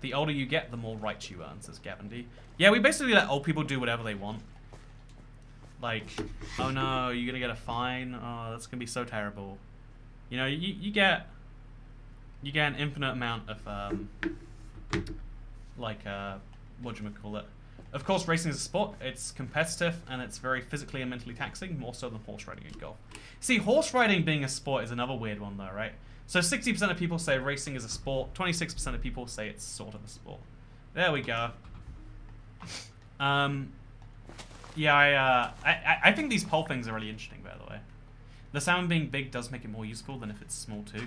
The older you get, the more rights you earn, says Gavin D. Yeah, we basically let old people do whatever they want. Like, oh no, you're gonna get a fine? Oh, that's gonna be so terrible. You know, you get an infinite amount of, whatchamacallit. Of course, racing is a sport. It's competitive, and it's very physically and mentally taxing, more so than horse riding and golf. See, horse riding being a sport is another weird one, though, right? So 60% of people say racing is a sport. 26% of people say it's sort of a sport. There we go. Yeah, I think these poll things are really interesting, by the way. The salmon being big does make it more useful than if it's small, too.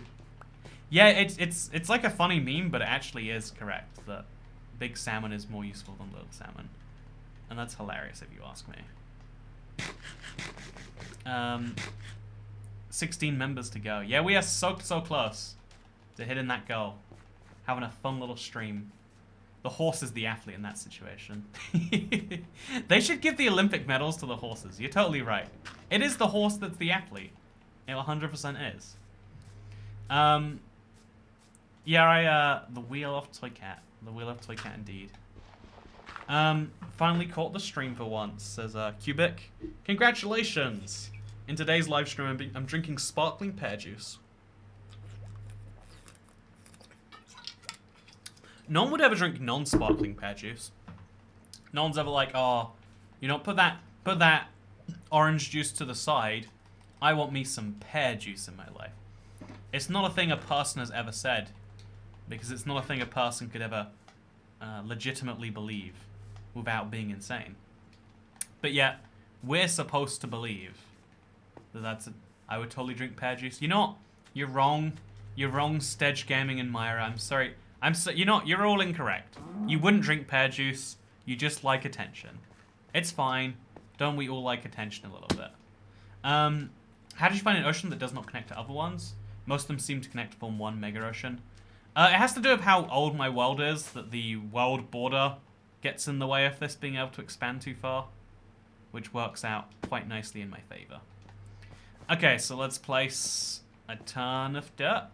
Yeah, it's like a funny meme, but it actually is correct that big salmon is more useful than little salmon. And that's hilarious if you ask me. 16 members to go. Yeah, we are so close to hitting that goal. Having a fun little stream. The horse is the athlete in that situation. They should give the Olympic medals to the horses. You're totally right. It is the horse that's the athlete. It 100% is. Yeah, the wheel of Toycat. The wheel of Toycat indeed. Finally caught the stream for once, says Cubic. Congratulations! In today's live stream, I'm drinking sparkling pear juice. No one would ever drink non-sparkling pear juice. No one's ever like, oh, you know, put that orange juice to the side. I want me some pear juice in my life. It's not a thing a person has ever said, because it's not a thing a person could ever legitimately believe without being insane. But yet, we're supposed to believe that I would totally drink pear juice. You know what? You're wrong. You're wrong, Stedge Gaming and Myra. I'm sorry. You know what? You're all incorrect. You wouldn't drink pear juice. You just like attention. It's fine. Don't we all like attention a little bit? How did you find an ocean that does not connect to other ones? Most of them seem to connect to form one mega ocean. It has to do with how old my world is, that the world border gets in the way of this being able to expand too far, which works out quite nicely in my favor. Okay, so let's place a ton of dirt.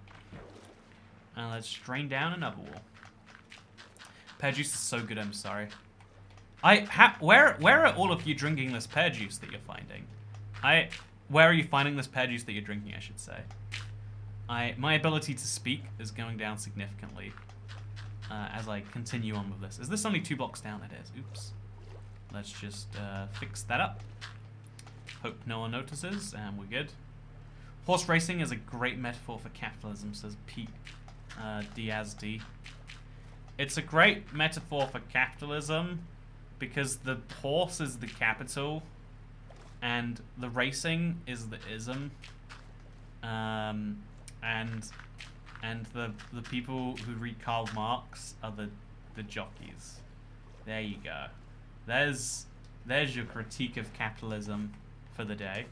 And let's drain down another wall. Pear juice is so good, I'm sorry. Where are all of you drinking this pear juice that you're finding? Where are you finding this pear juice that you're drinking, I should say? My ability to speak is going down significantly as I continue on with this. Is this only 2 blocks down? It is. Oops. Let's just fix that up. Hope no one notices, and we're good. Horse racing is a great metaphor for capitalism, says Pete Diaz D. It's a great metaphor for capitalism because the horse is the capital and the racing is the ism. And the people who read Karl Marx are the jockeys. There you go. There's your critique of capitalism for the day.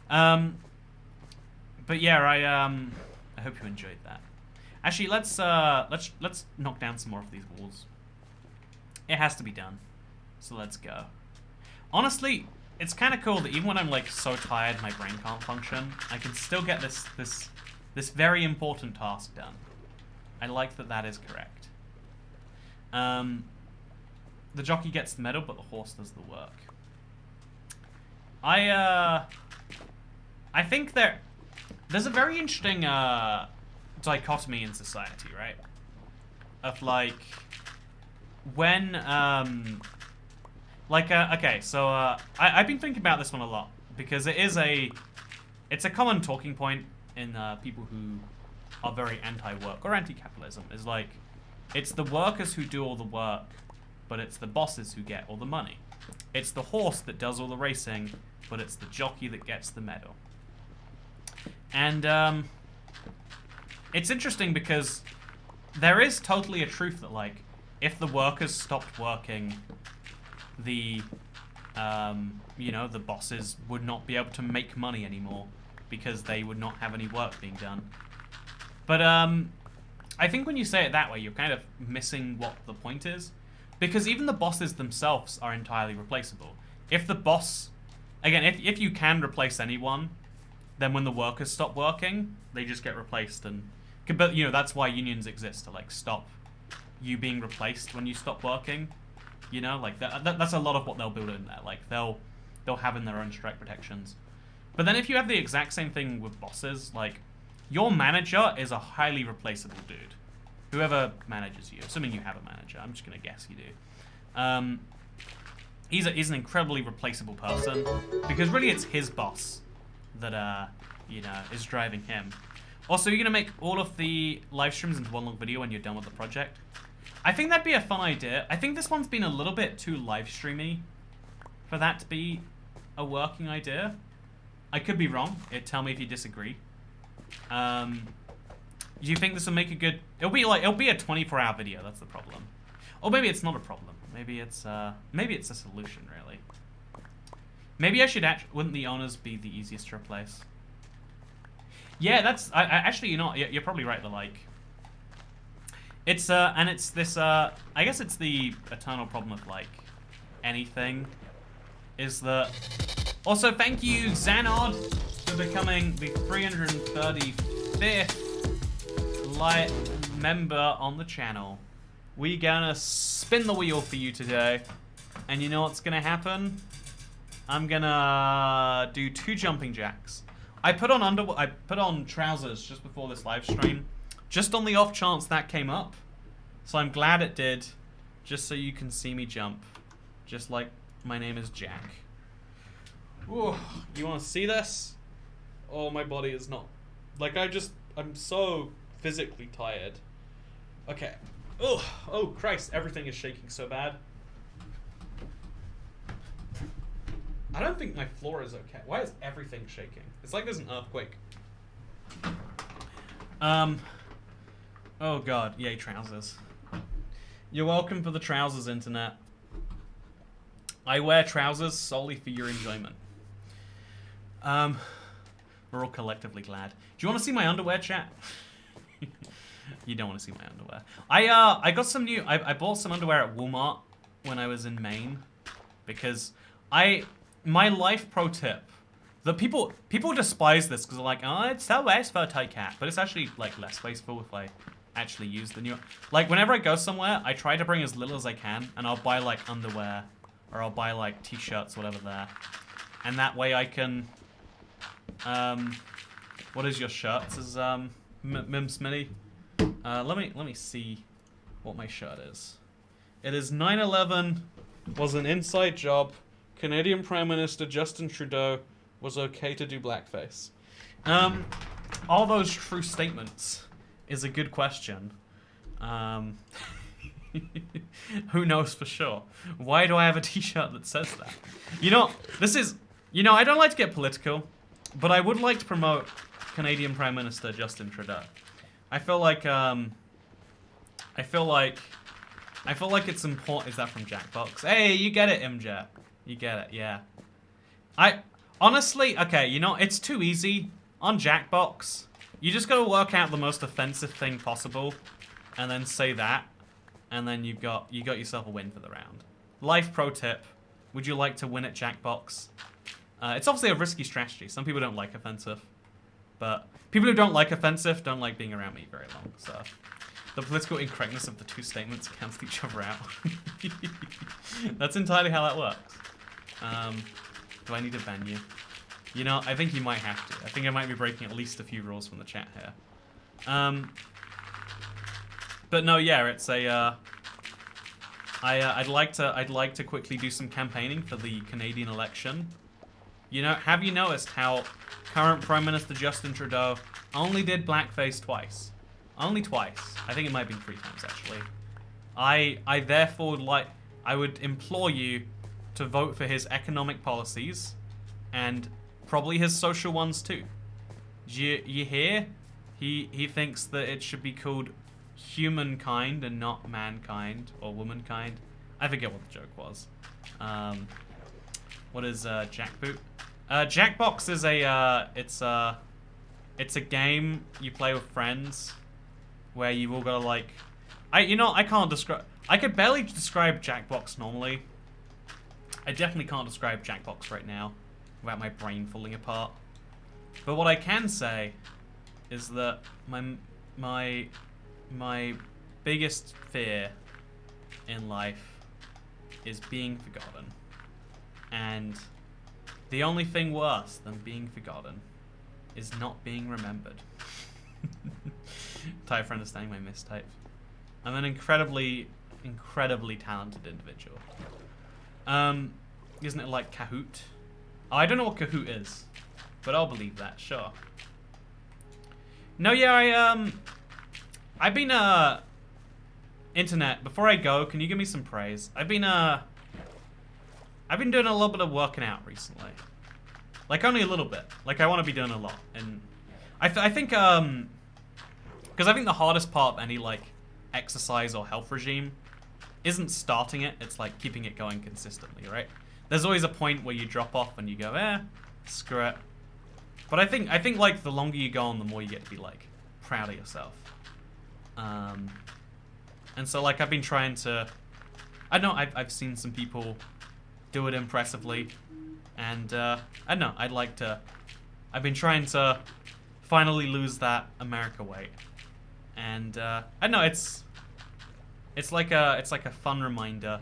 But yeah, I hope you enjoyed that. Actually, let's knock down some more of these walls. It has to be done. So let's go. Honestly, it's kind of cool that even when I'm like so tired my brain can't function, I can still get this very important task done. I like that is correct. The jockey gets the medal, but the horse does the work. I think there's a very interesting dichotomy in society, right? Of like when okay, so I've been thinking about this one a lot because it's a common talking point in people who are very anti-work or anti-capitalism. Is like it's the workers who do all the work, but it's the bosses who get all the money. It's the horse that does all the racing, but it's the jockey that gets the medal. And it's interesting because there is totally a truth that like if the workers stopped working, the you know, the bosses would not be able to make money anymore because they would not have any work being done. But I think when you say it that way, you're kind of missing what the point is. Because even the bosses themselves are entirely replaceable. If the boss... Again, if you can replace anyone, then when the workers stop working, they just get replaced. And but, you know, that's why unions exist, to, like, stop you being replaced when you stop working. You know, like, that's a lot of what they'll build in there. Like, they'll have in their own strike protections. But then if you have the exact same thing with bosses, like, your manager is a highly replaceable dude. Whoever manages you, assuming you have a manager, I'm just going to guess you do. He's an incredibly replaceable person, because really it's his boss that, you know, is driving him. Also, you're going to make all of the live streams into one long video when you're done with the project. I think that'd be a fun idea. I think this one's been a little bit too live streamy for that to be a working idea. I could be wrong. Tell me if you disagree. Do you think this will make a good... It'll be a 24-hour video, that's the problem. Or maybe it's not a problem. Maybe it's a solution, really. Maybe I should wouldn't the owners be the easiest to replace? Yeah, that's... actually, you know, you're probably right, the like... It's, and it's this, I guess it's the eternal problem of, like, anything, is that... Also, thank you, Xanod, for becoming the 335th member on the channel. We gonna spin the wheel for you today, and you know what's gonna happen? I'm gonna do 2 jumping jacks. I put on trousers just before this live stream, just on the off chance that came up. So I'm glad it did, just so you can see me jump, just like my name is Jack. Ooh, you want to see this? Oh, my body is not... Like, I'm so physically tired. Okay. Oh, Christ, everything is shaking so bad. I don't think my floor is okay. Why is everything shaking? It's like there's an earthquake. Oh god, yay trousers. You're welcome for the trousers, internet. I wear trousers solely for your enjoyment. We're all collectively glad. Do you want to see my underwear, chat? You don't want to see my underwear. I got some new... I bought some underwear at Walmart when I was in Maine. Because my life pro tip... that people despise this because they're like, oh, it's so wasteful, Toycat. But it's actually, like, less wasteful if I actually use the new... Like, whenever I go somewhere, I try to bring as little as I can. And I'll buy, like, underwear. Or I'll buy, like, t-shirts, whatever there. And that way I can... what is your shirt? This is, Mim Smitty. Let me see what my shirt is. It is 9/11 was an inside job. Canadian Prime Minister Justin Trudeau was okay to do blackface. All those true statements is a good question. Who knows for sure? Why do I have a t-shirt that says that? You know, this is... You know, I don't like to get political, but I would like to promote Canadian Prime Minister Justin Trudeau. I feel like it's important. Is that from Jackbox? Hey, you get it, Imjet. You get it, yeah. I honestly, okay, you know, it's too easy on Jackbox. You just gotta work out the most offensive thing possible, and then say that, and then you got yourself a win for the round. Life pro tip: would you like to win at Jackbox? It's obviously a risky strategy. Some people don't like offensive, but people who don't like offensive don't like being around me very long. So the political incorrectness of the two statements cancel each other out. That's entirely how that works. Do I need to ban you? You know, I think you might have to. I think I might be breaking at least a few rules from the chat here. But no, yeah, it's a. I'd like to quickly do some campaigning for the Canadian election. You know, have you noticed how current Prime Minister Justin Trudeau only did blackface twice? Only twice. I think it might have been 3 times actually. I therefore I would implore you to vote for his economic policies and probably his social ones too. You hear? He thinks that it should be called humankind and not mankind or womankind. I forget what the joke was. What is Jackboot? Jackbox is a it's a game you play with friends where you've all got to like, I can't describe. I could barely describe Jackbox normally. I definitely can't describe Jackbox right now without my brain falling apart. But what I can say is that my biggest fear in life is being forgotten. And the only thing worse than being forgotten is not being remembered. Sorry for understanding my mistype. I'm an incredibly talented individual. Isn't it like Kahoot? Oh, I don't know what Kahoot is, but I'll believe that, sure. No, yeah, I've been, internet, before I go, can you give me some praise? I've been doing a little bit of working out recently. Like, only a little bit. Like, I want to be doing a lot. And I think, because I think the hardest part of any, like, exercise or health regime isn't starting it, it's, like, keeping it going consistently, right? There's always a point where you drop off and you go, screw it. But I think, like, the longer you go on, the more you get to be, like, proud of yourself. And so, like, I've been trying to, I don't know, I've seen some people do it impressively. And, I don't know, I've been trying to finally lose that America weight. And, I don't know, it's like a fun reminder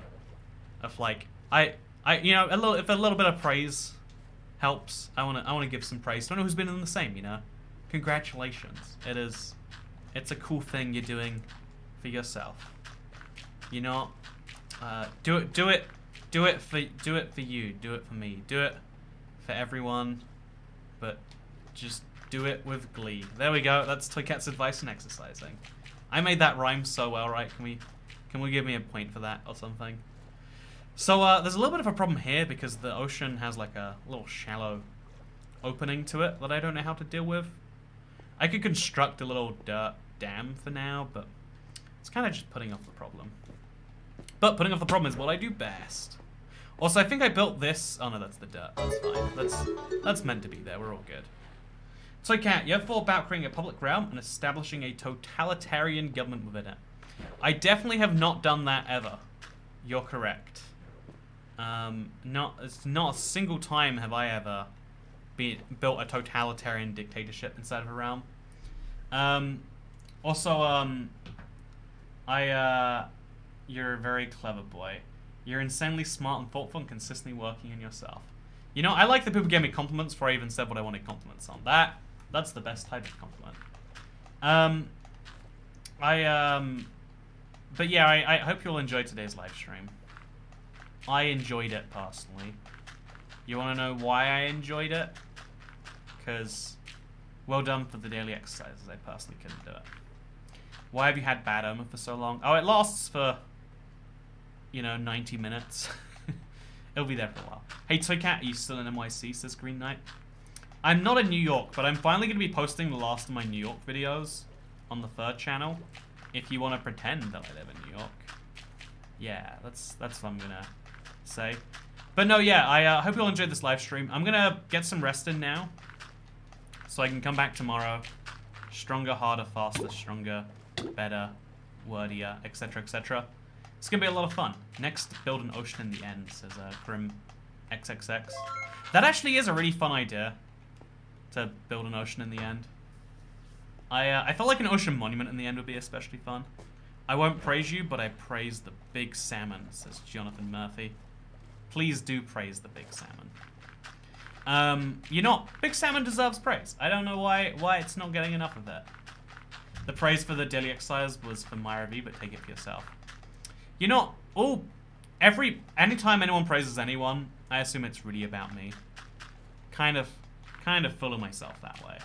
of, like, you know, if a little bit of praise helps, I wanna give some praise to anyone who's been in the same, you know? Congratulations. It's a cool thing you're doing for yourself. You know, do it for you, do it for me, do it for everyone, but just do it with glee. There we go. That's Toycat's advice on exercising. I made that rhyme so well, right? Can we give me a point for that or something? So there's a little bit of a problem here because the ocean has like a little shallow opening to it that I don't know how to deal with. I could construct a little dirt dam for now, but it's kind of just putting off the problem. But putting off the problem is what I do best. Also, I think I built this. Oh no, that's the dirt. That's fine. That's meant to be there. We're all good. So, Kat, you have thought about creating a public realm and establishing a totalitarian government within it. I definitely have not done that ever. You're correct. Not a single time have I ever built a totalitarian dictatorship inside of a realm. You're a very clever boy. You're insanely smart and thoughtful and consistently working on yourself. You know, I like that people gave me compliments before I even said what I wanted compliments on. That's the best type of compliment. But yeah, I hope you'll enjoy today's live stream. I enjoyed it personally. You want to know why I enjoyed it? Because, well done for the daily exercises. I personally couldn't do it. Why have you had bad omen for so long? Oh, it lasts for, you know, 90 minutes. It'll be there for a while. Hey, Toycat, are you still in NYC, says Green Knight? I'm not in New York, but I'm finally going to be posting the last of my New York videos on the third channel. If you want to pretend that I live in New York. Yeah, that's what I'm going to say. But no, yeah, I hope you all enjoyed this live stream. I'm going to get some rest in now. So I can come back tomorrow. Stronger, harder, faster, stronger, better, wordier, etc., etc. It's going to be a lot of fun. Next, build an ocean in the end, says Grim XXX. That actually is a really fun idea, to build an ocean in the end. I felt like an ocean monument in the end would be especially fun. I won't praise you, but I praise the big salmon, says Jonathan Murphy. Please do praise the big salmon. You know, big salmon deserves praise. I don't know why it's not getting enough of that. The praise for the daily exercise was for Myra V, but take it for yourself. You know, anytime anyone praises anyone, I assume it's really about me. Kind of full of myself that way.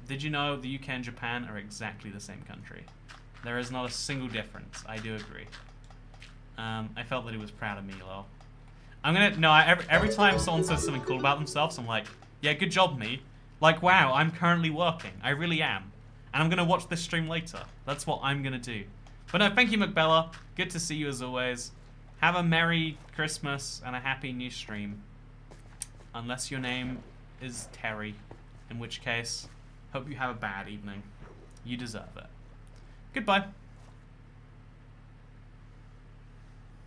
Did you know the UK and Japan are exactly the same country? There is not a single difference. I do agree. I felt that he was proud of me, lol. Every time someone says something cool about themselves, I'm like, yeah, good job, me. Like, wow, I'm currently working. I really am. And I'm gonna watch this stream later. That's what I'm gonna do. But no, thank you, McBella. Good to see you as always. Have a Merry Christmas and a Happy New Stream. Unless your name is Terry. In which case, hope you have a bad evening. You deserve it. Goodbye.